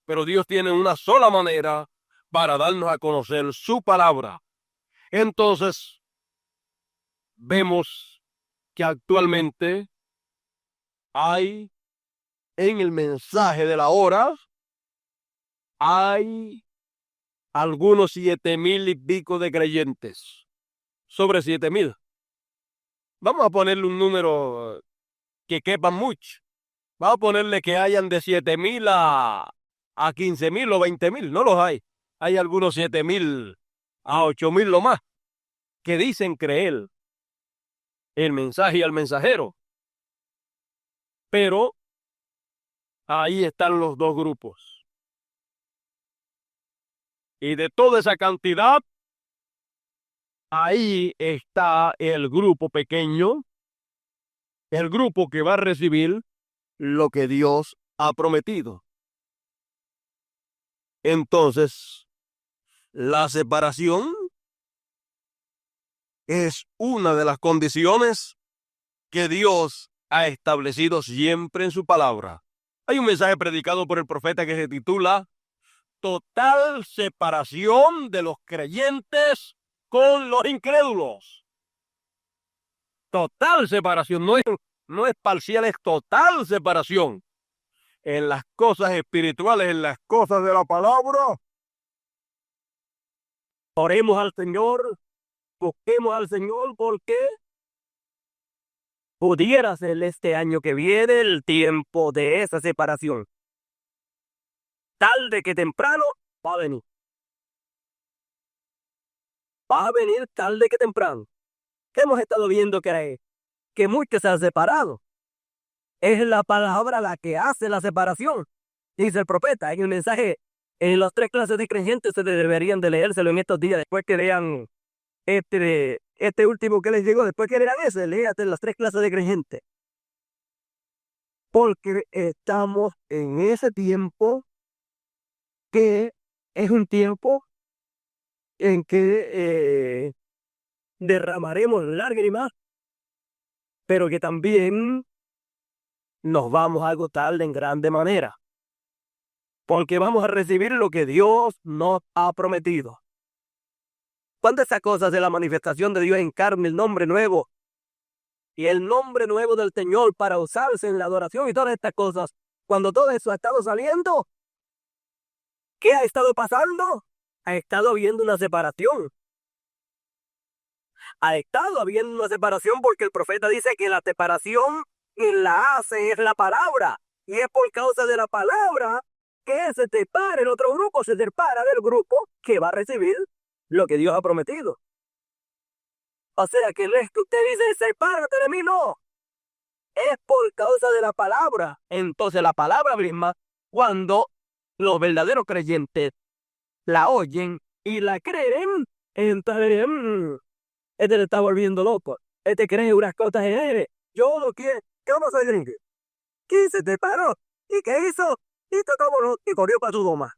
Pero Dios tiene una sola manera para darnos a conocer su palabra. Entonces, vemos que actualmente hay en el mensaje de la hora, hay algunos 7,000 y pico de creyentes. Sobre 7,000. Vamos a ponerle un número que quepa mucho. Vamos a ponerle que hayan de 7,000 a 15,000 o 20,000. No los hay. Hay algunos 7,000 a 8,000 lo más. que dicen creer el mensaje y al mensajero. Pero ahí están los dos grupos. Y de toda esa cantidad, ahí está el grupo pequeño, el grupo que va a recibir lo que Dios ha prometido. Entonces, la separación es una de las condiciones que Dios ha establecido siempre en su palabra. Hay un mensaje predicado por el profeta que se titula Total separación de los creyentes con los incrédulos. Total separación, no es parcial, es total separación. En las cosas espirituales, en las cosas de la palabra. Oremos al Señor, busquemos al Señor, porque pudiera ser este año que viene el tiempo de esa separación. Tarde que temprano va a venir. Va a venir tarde que temprano. Hemos estado viendo que muchos se han separado. Es la palabra la que hace la separación. Dice el profeta, hay un mensaje en las 3 clases de creyentes, se deberían de leérselo en estos días, después que lean este último que les llegó, después que lean ese, léate las 3 clases de creyentes. Porque estamos en ese tiempo que es un tiempo en que derramaremos lágrimas, pero que también nos vamos a agotar en grande manera, porque vamos a recibir lo que Dios nos ha prometido. Cuando esas cosas de la manifestación de Dios en carne, el nombre nuevo y el nombre nuevo del Señor para usarse en la adoración y todas estas cosas, cuando todo eso ha estado saliendo, ¿qué ha estado pasando? Ha estado habiendo una separación. Ha estado habiendo una separación porque el profeta dice que la separación la hace es la palabra. Y es por causa de la palabra que se separa, el otro grupo se separa del grupo que va a recibir lo que Dios ha prometido. O sea que usted dice, sepárate de mí, no. Es por causa de la palabra. Entonces la palabra misma, cuando los verdaderos creyentes la oyen y la creen, entonces este le está volviendo loco. Este cree unas cosas en él. Yo lo que, ¿cómo se gringo? ¿Qué se te paró? ¿Y qué hizo? Hizo como no, y corrió para su doma.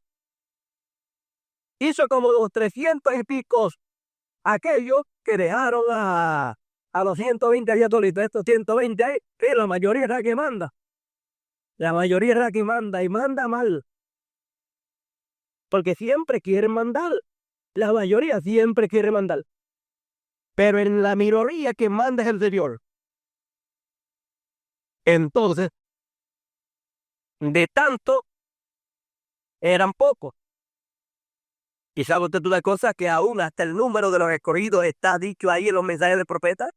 Hizo como los 300 y picos aquellos que dejaron a los 120 allá tolitos. Estos 120 ahí, que la mayoría es la que manda. La mayoría es la que manda y manda mal. Porque siempre quieren mandar. La mayoría siempre quiere mandar. Pero en la minoría que manda es el Señor. Entonces, de tanto, eran pocos. ¿Y sabe usted una cosa? Que aún hasta el número de los escogidos está dicho ahí en los mensajes del profeta.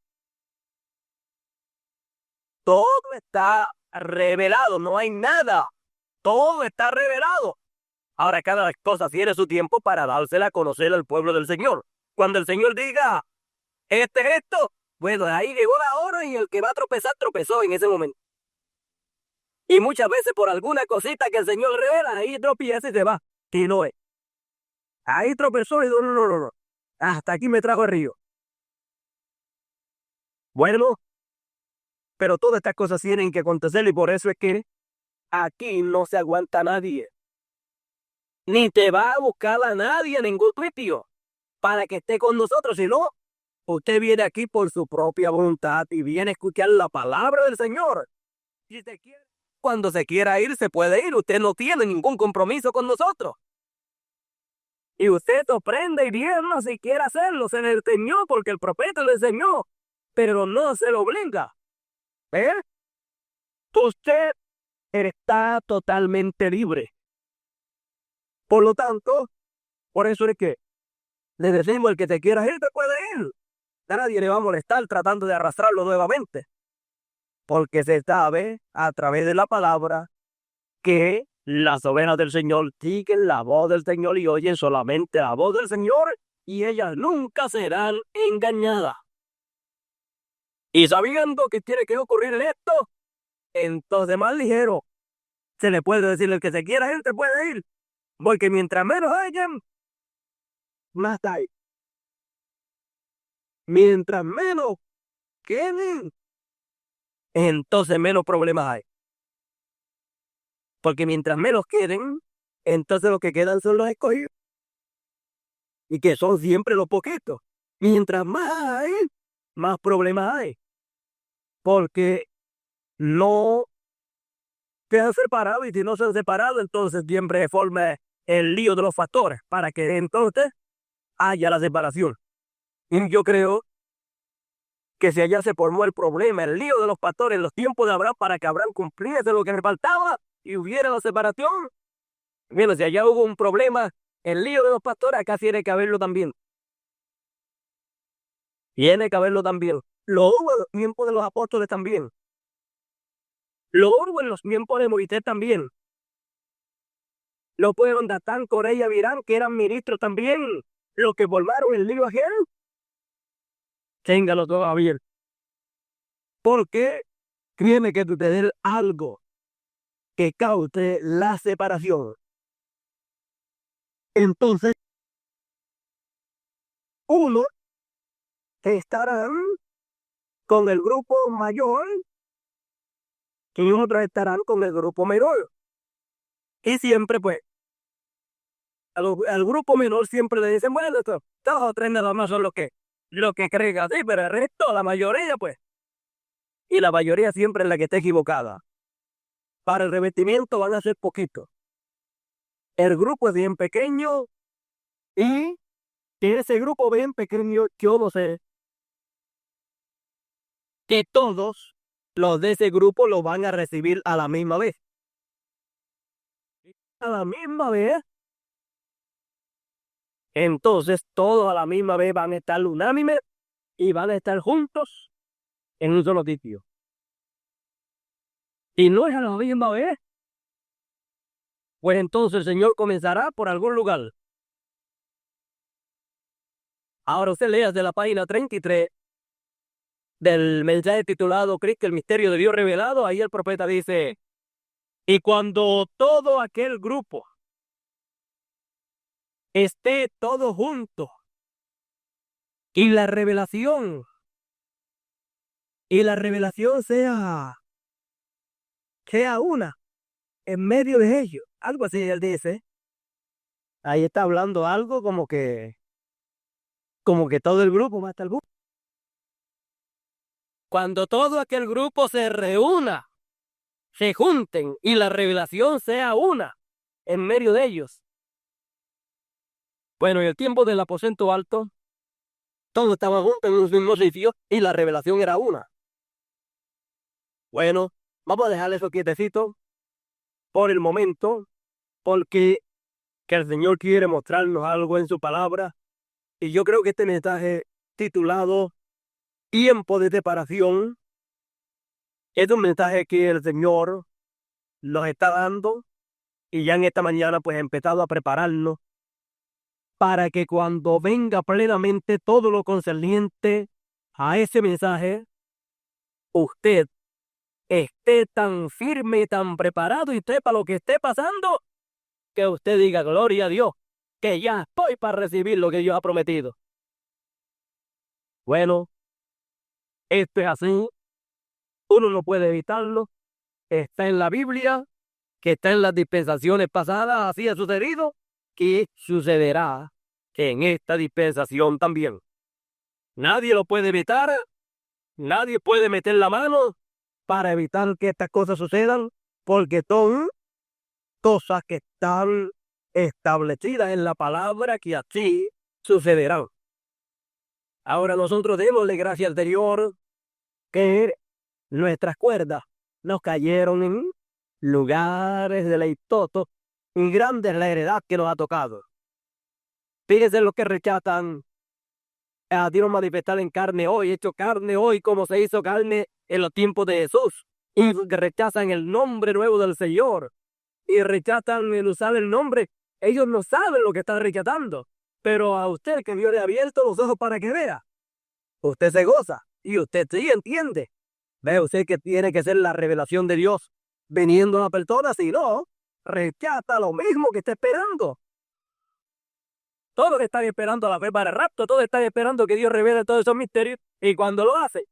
Todo está revelado, no hay nada. Todo está revelado. Ahora cada cosa tiene su tiempo para dársela a conocer al pueblo del Señor. Cuando el Señor diga, este es esto, bueno, ahí llegó la hora y el que va a tropezar, tropezó en ese momento. Y muchas veces por alguna cosita que el Señor revela, ahí tropieza y se va. Y no es. Ahí tropezó y no. Hasta aquí me trajo el río. Bueno, pero todas estas cosas tienen que acontecer y por eso es que aquí no se aguanta nadie. Ni te va a buscar a nadie en ningún sitio para que esté con nosotros, sino usted viene aquí por su propia voluntad y viene a escuchar la palabra del Señor. Si te quiere, cuando se quiera ir, se puede ir. Usted no tiene ningún compromiso con nosotros. Y usted sorprende y vierna si quiere hacerlo. Se le enseñó porque el profeta le enseñó, pero no se lo obliga. ¿Eh? Usted está totalmente libre. Por lo tanto, por eso es que le decimos, el que te quiera ir, te puede ir. A nadie le va a molestar tratando de arrastrarlo nuevamente. Porque se sabe a través de la palabra que las ovejas del Señor siguen la voz del Señor y oyen solamente la voz del Señor y ellas nunca serán engañadas. Y sabiendo que tiene que ocurrir esto, entonces más ligero se le puede decir el que se quiera ir, te puede ir. Porque mientras menos hayan, más hay. Mientras menos queden, entonces menos problemas hay. Porque mientras menos queden, entonces los que quedan son los escogidos. Y que son siempre los poquitos. Mientras más hay, más problemas hay. Porque no quedan separados, y si no se han separado, entonces siempre se forma el lío de los factores para que entonces haya la separación. Y yo creo que si allá se formó el problema, el lío de los pastores en los tiempos de Abraham, para que Abraham cumpliese lo que le faltaba y hubiera la separación. Mira, si allá hubo un problema, el lío de los pastores, acá tiene que haberlo también. Tiene que haberlo también. Lo hubo en los tiempos de los apóstoles también. Lo hubo en los tiempos de Moisés también. Lo fueron Datán, Coré y Abiram, que eran ministros también, los que formaron el lío ajeno. Téngalo todavía. Porque tiene que suceder algo que cause la separación. Entonces, unos estarán con el grupo mayor y otros estarán con el grupo menor. Y siempre, pues, al grupo menor siempre le dicen, bueno, dos o tres nada más son los que creen así, pero el resto, la mayoría, pues. Y la mayoría siempre es la que está equivocada. Para el revestimiento van a ser poquitos. El grupo es bien pequeño y ese grupo bien pequeño, yo no sé que todos los de ese grupo lo van a recibir a la misma vez. A la misma vez. Entonces todos a la misma vez van a estar unánimes y van a estar juntos en un solo sitio. Y no es a la misma vez, pues entonces el Señor comenzará por algún lugar. Ahora usted lea de la página 33 del mensaje titulado Cristo, el misterio de Dios revelado. Ahí el profeta dice, y cuando todo aquel grupo esté todo junto y la revelación sea una en medio de ellos, algo así él dice. Ahí está hablando algo como que todo el grupo va a estar junto. Cuando todo aquel grupo se reúna, se junten y la revelación sea una en medio de ellos. Bueno, en el tiempo del aposento alto, todos estaban juntos en un mismo sitio y la revelación era una. Bueno, vamos a dejar eso quietecito por el momento, porque que el Señor quiere mostrarnos algo en su palabra. Y yo creo que este mensaje titulado Tiempo de separación es un mensaje que el Señor nos está dando, y ya en esta mañana pues he empezado a prepararnos para que cuando venga plenamente todo lo concerniente a ese mensaje, usted esté tan firme y tan preparado y sepa lo que esté pasando, que usted diga gloria a Dios, que ya estoy para recibir lo que Dios ha prometido. Bueno, esto es así, uno no puede evitarlo, está en la Biblia, que está en las dispensaciones pasadas, así ha sucedido, que sucederá en esta dispensación también. Nadie lo puede evitar, nadie puede meter la mano para evitar que estas cosas sucedan, porque son cosas que están establecidas en la palabra, que así sucederán. Ahora nosotros démosle gracias al Señor que nuestras cuerdas nos cayeron en lugares deleitosos y grande es la heredad que nos ha tocado. Fíjense los que rechazan a Dios manifestar en carne hoy, hecho carne hoy como se hizo carne en los tiempos de Jesús, y que rechazan el nombre nuevo del Señor y rechazan el usar el nombre. Ellos no saben lo que están rechazando, Pero a usted que Dios le ha abierto los ojos para que vea, usted se goza y usted sí entiende. Ve usted que tiene que ser la revelación de Dios viniendo a la persona, si no, rechaza lo mismo que está esperando. Todos están esperando la fe para el rapto, todos están esperando que Dios revele todos esos misterios, y cuando lo hace,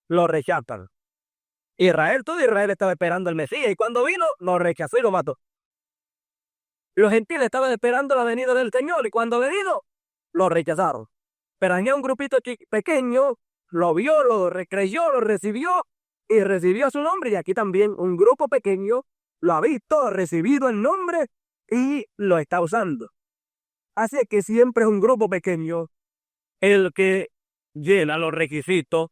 lo rechazan. Todo Israel estaba esperando al Mesías, y cuando vino, lo rechazó y lo mató. Los gentiles estaban esperando la venida del Señor, y cuando ha venido, lo rechazaron. Pero había un grupito pequeño, lo vio, lo creyó, lo recibió, y recibió su nombre. Y aquí también un grupo pequeño lo ha visto, ha recibido el nombre, y lo está usando. Así que siempre es un grupo pequeño el que llena los requisitos,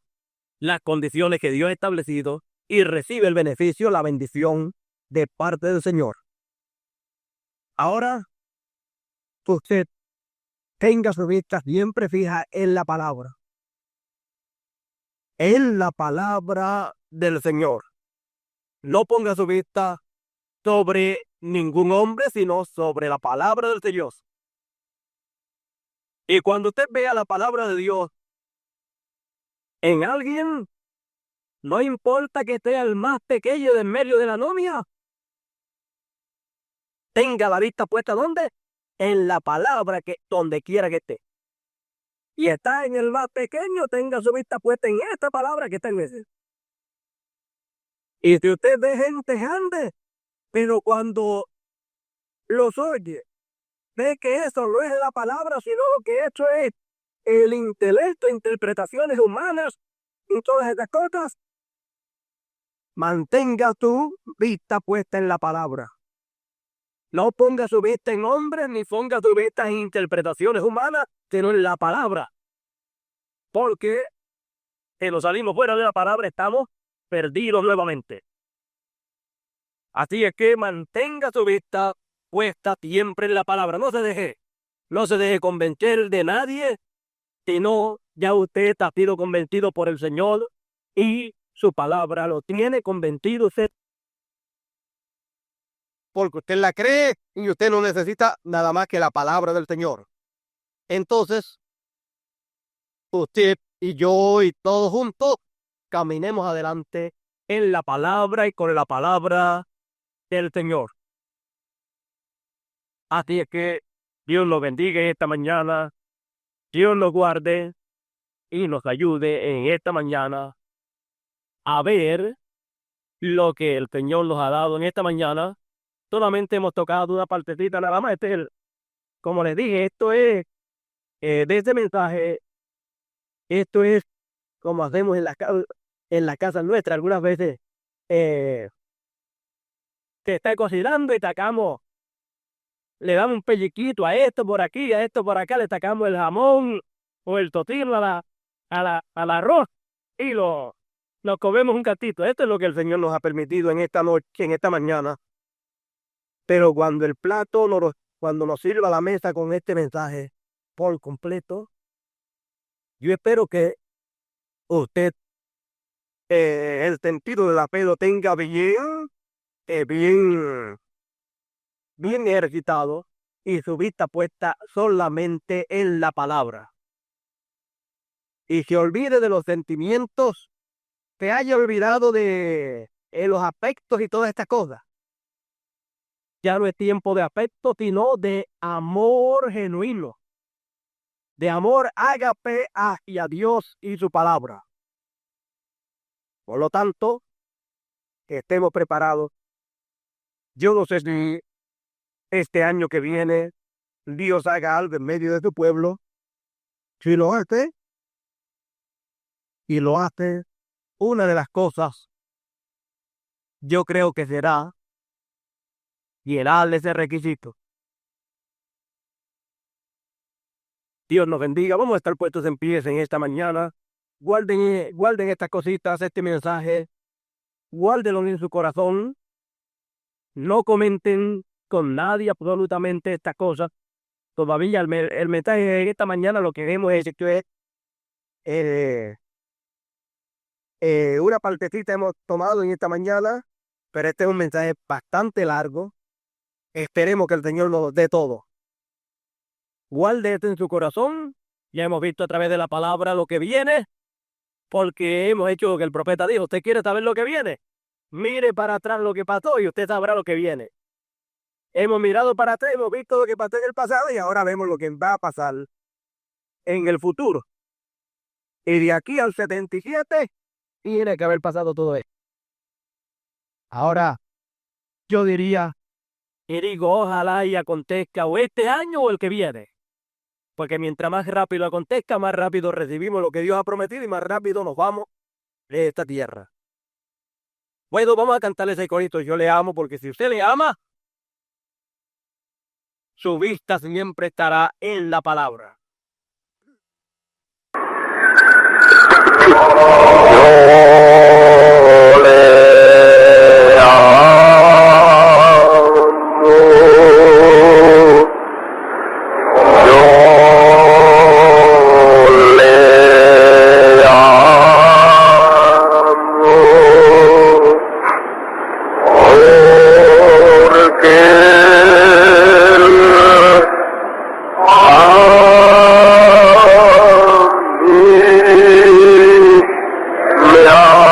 las condiciones que Dios ha establecido, y recibe el beneficio, la bendición de parte del Señor. Ahora, usted tenga su vista siempre fija en la palabra. En la palabra del Señor. No ponga su vista sobre ningún hombre, sino sobre la palabra del Señor. Y cuando usted vea la palabra de Dios en alguien, no importa que sea el más pequeño de en medio de la novia, tenga la vista puesta ¿dónde? En la palabra, que donde quiera que esté. Y está en el más pequeño, tenga su vista puesta en esta palabra que está en ese. Y si usted ve gente grande, pero cuando los oye, ve que eso no es la palabra, sino que eso es el intelecto, interpretaciones humanas y todas estas cosas, mantenga tu vista puesta en la palabra. No ponga su vista en hombres, ni ponga su vista en interpretaciones humanas, sino en la palabra. Porque si nos salimos fuera de la palabra, estamos perdidos nuevamente. Así es que mantenga su vista puesta siempre en la palabra. No se deje convencer de nadie, sino ya usted ha sido convencido por el Señor y su palabra lo tiene convencido usted. Porque usted la cree y usted no necesita nada más que la palabra del Señor. Entonces, usted y yo y todos juntos caminemos adelante en la palabra y con la palabra del Señor. Así es que Dios nos bendiga esta mañana, Dios nos guarde y nos ayude en esta mañana a ver lo que el Señor nos ha dado en esta mañana. Solamente hemos tocado una partecita nada más. Como les dije, esto es de este mensaje, esto es como hacemos en la casa nuestra. Algunas veces se está cocinando y le damos un pelliquito a esto por aquí, a esto por acá, le sacamos el jamón o el tocino al arroz y nos comemos un gatito. Esto es lo que el Señor nos ha permitido en esta noche, en esta mañana. Pero cuando el plato, cuando nos sirva la mesa con este mensaje por completo, yo espero que usted el sentido de la fe lo tenga bien ejercitado y su vista puesta solamente en la palabra. Y se olvide de los sentimientos, se haya olvidado de los aspectos y todas estas cosas. Ya no es tiempo de afecto, sino de amor genuino. De amor ágape hacia Dios y su palabra. Por lo tanto, que estemos preparados. Yo no sé si este año que viene Dios haga algo en medio de su pueblo. Si lo hace, y lo hace, una de las cosas, yo creo que será llenar ese requisito. Dios nos bendiga. Vamos a estar puestos en pie en esta mañana. Guarden estas cositas, este mensaje. Guárdenlo en su corazón. No comenten con nadie absolutamente estas cosas. Todavía el mensaje de esta mañana lo que vemos es que una partecita hemos tomado en esta mañana, pero este es un mensaje bastante largo. Esperemos que el Señor nos dé todo. Guarde esto en su corazón. Ya hemos visto a través de la palabra lo que viene, porque hemos hecho lo que el profeta dijo. ¿Usted quiere saber lo que viene? Mire para atrás lo que pasó y usted sabrá lo que viene. Hemos mirado para atrás, hemos visto lo que pasó en el pasado y ahora vemos lo que va a pasar en el futuro. Y de aquí al 77 tiene que haber pasado todo esto. Ahora, yo diría, y digo, ojalá y acontezca o este año o el que viene. Porque mientras más rápido acontezca, más rápido recibimos lo que Dios ha prometido y más rápido nos vamos de esta tierra. Bueno, vamos a cantar ese corito, yo le amo, porque si usted le ama, su vista siempre estará en la palabra. Yo le amo, yo le amo, porque me amo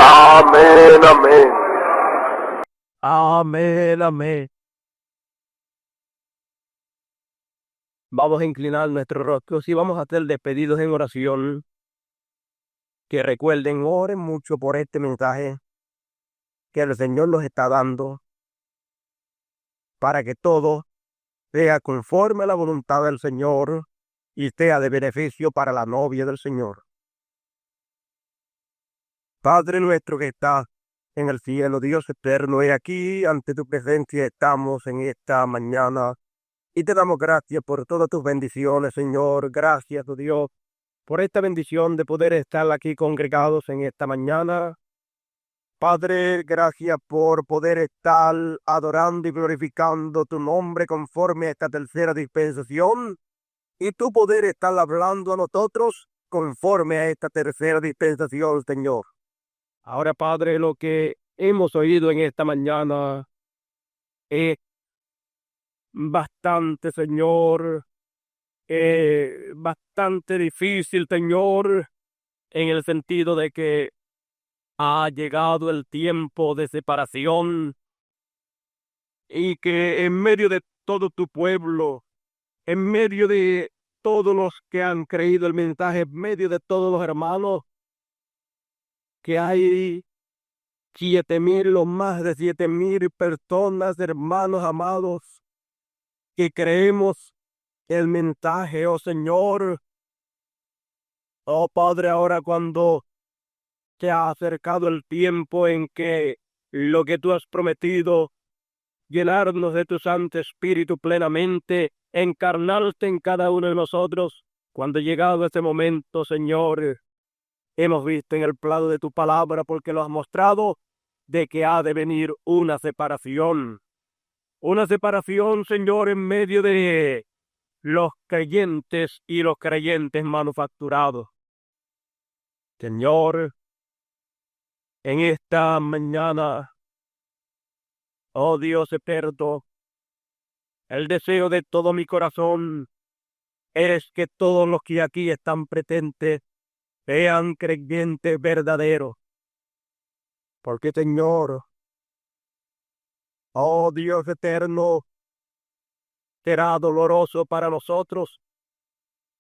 Amén, amén. Amén, amén. Vamos a inclinar nuestros rostros y vamos a hacer despedidos en oración. Que recuerden, oren mucho por este mensaje que el Señor nos está dando para que todo sea conforme a la voluntad del Señor y sea de beneficio para la novia del Señor. Padre nuestro que estás en el cielo, Dios eterno, he aquí ante tu presencia estamos en esta mañana y te damos gracias por todas tus bendiciones, Señor. Gracias, oh Dios, por esta bendición de poder estar aquí congregados en esta mañana. Padre, gracias por poder estar adorando y glorificando tu nombre conforme a esta tercera dispensación y tu poder estar hablando a nosotros conforme a esta tercera dispensación, Señor. Ahora, Padre, lo que hemos oído en esta mañana es bastante, Señor, bastante difícil, Señor, en el sentido de que ha llegado el tiempo de separación y que en medio de todo tu pueblo, en medio de todos los que han creído el mensaje, en medio de todos los hermanos, que hay 7,000 o más de 7,000 personas, hermanos amados, que creemos el mensaje, oh Señor. Oh Padre, ahora cuando se ha acercado el tiempo en que lo que tú has prometido, llenarnos de tu Santo Espíritu plenamente, encarnarte en cada uno de nosotros, cuando llegado ese momento, Señor, hemos visto en el plano de tu palabra, porque lo has mostrado, de que ha de venir una separación. Una separación, Señor, en medio de los creyentes y los creyentes manufacturados. Señor, en esta mañana, oh Dios eterno, el deseo de todo mi corazón es que todos los que aquí están presentes sean creyentes verdaderos. Porque, Señor, oh Dios eterno, será doloroso para nosotros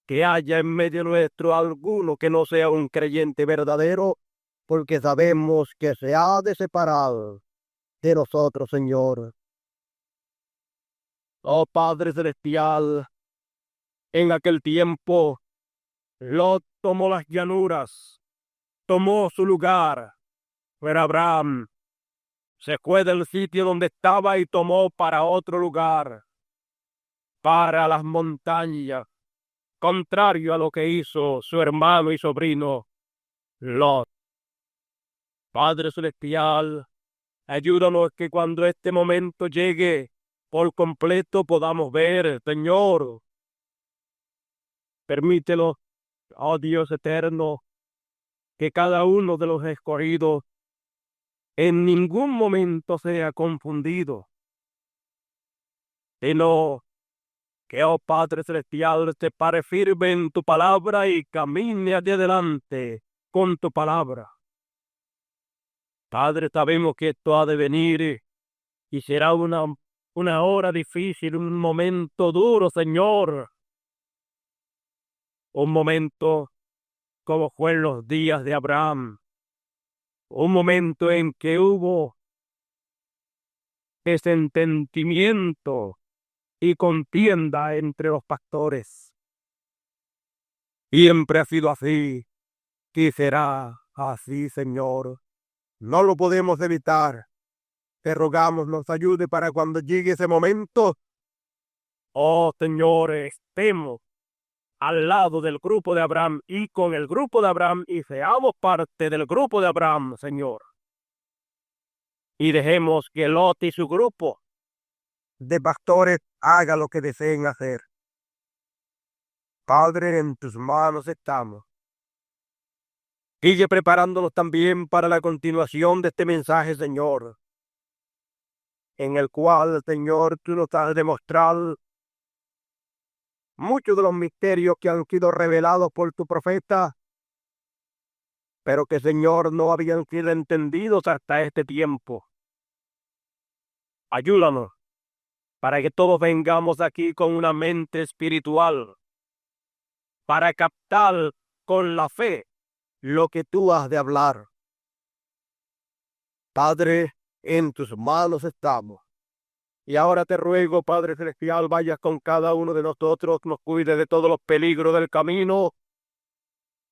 que haya en medio nuestro alguno que no sea un creyente verdadero, porque sabemos que se ha de separar de nosotros, Señor. Oh Padre Celestial, en aquel tiempo, Lot tomó las llanuras, tomó su lugar, pero Abraham se fue del sitio donde estaba y tomó para otro lugar, para las montañas, contrario a lo que hizo su hermano y sobrino Lot. Padre Celestial, ayúdanos que cuando este momento llegue por completo podamos ver, Señor. Permítelo, oh Dios eterno, que cada uno de los escogidos en ningún momento sea confundido, sino que, oh Padre Celestial, te pare firme en tu palabra y camine hacia adelante con tu palabra. Padre, sabemos que esto ha de venir y será una hora difícil, un momento duro, Señor. Un momento como fue en los días de Abraham. Un momento en que hubo desentendimiento y contienda entre los pastores. Siempre ha sido así y será así, Señor. No lo podemos evitar. Te rogamos nos ayude para cuando llegue ese momento, oh Señor, estemos al lado del grupo de Abraham y con el grupo de Abraham y seamos parte del grupo de Abraham, Señor. Y dejemos que Lot y su grupo de pastores haga lo que deseen hacer. Padre, en tus manos estamos. Sigue preparándonos también para la continuación de este mensaje, Señor, en el cual, Señor, tú nos has demostrado muchos de los misterios que han sido revelados por tu profeta, pero que, Señor, no habían sido entendidos hasta este tiempo. Ayúdanos para que todos vengamos aquí con una mente espiritual, para captar con la fe lo que tú has de hablar. Padre, en tus manos estamos. Y ahora te ruego, Padre Celestial, vayas con cada uno de nosotros, nos cuide de todos los peligros del camino,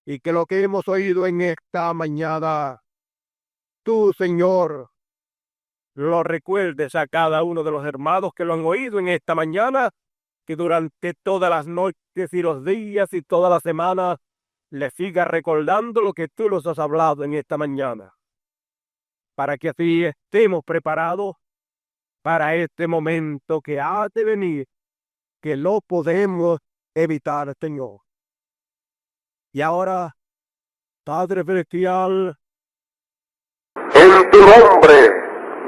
y que lo que hemos oído en esta mañana, tú, Señor, lo recuerdes a cada uno de los hermanos que lo han oído en esta mañana, que durante todas las noches y los días y todas las semanas les siga recordando lo que tú nos has hablado en esta mañana, para que así estemos preparados para este momento que ha de venir, que lo podemos evitar, Señor. Y ahora, Padre Celestial, En tu nombre,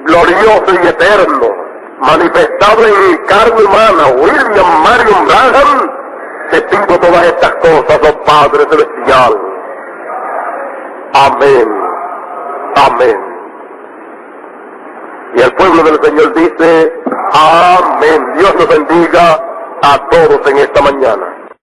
glorioso y eterno, manifestado en carne humana, William Marion Branham, te pido todas estas cosas, oh Padre Celestial. Amén. Amén. Y el pueblo del Señor dice, amén. Dios nos bendiga a todos en esta mañana.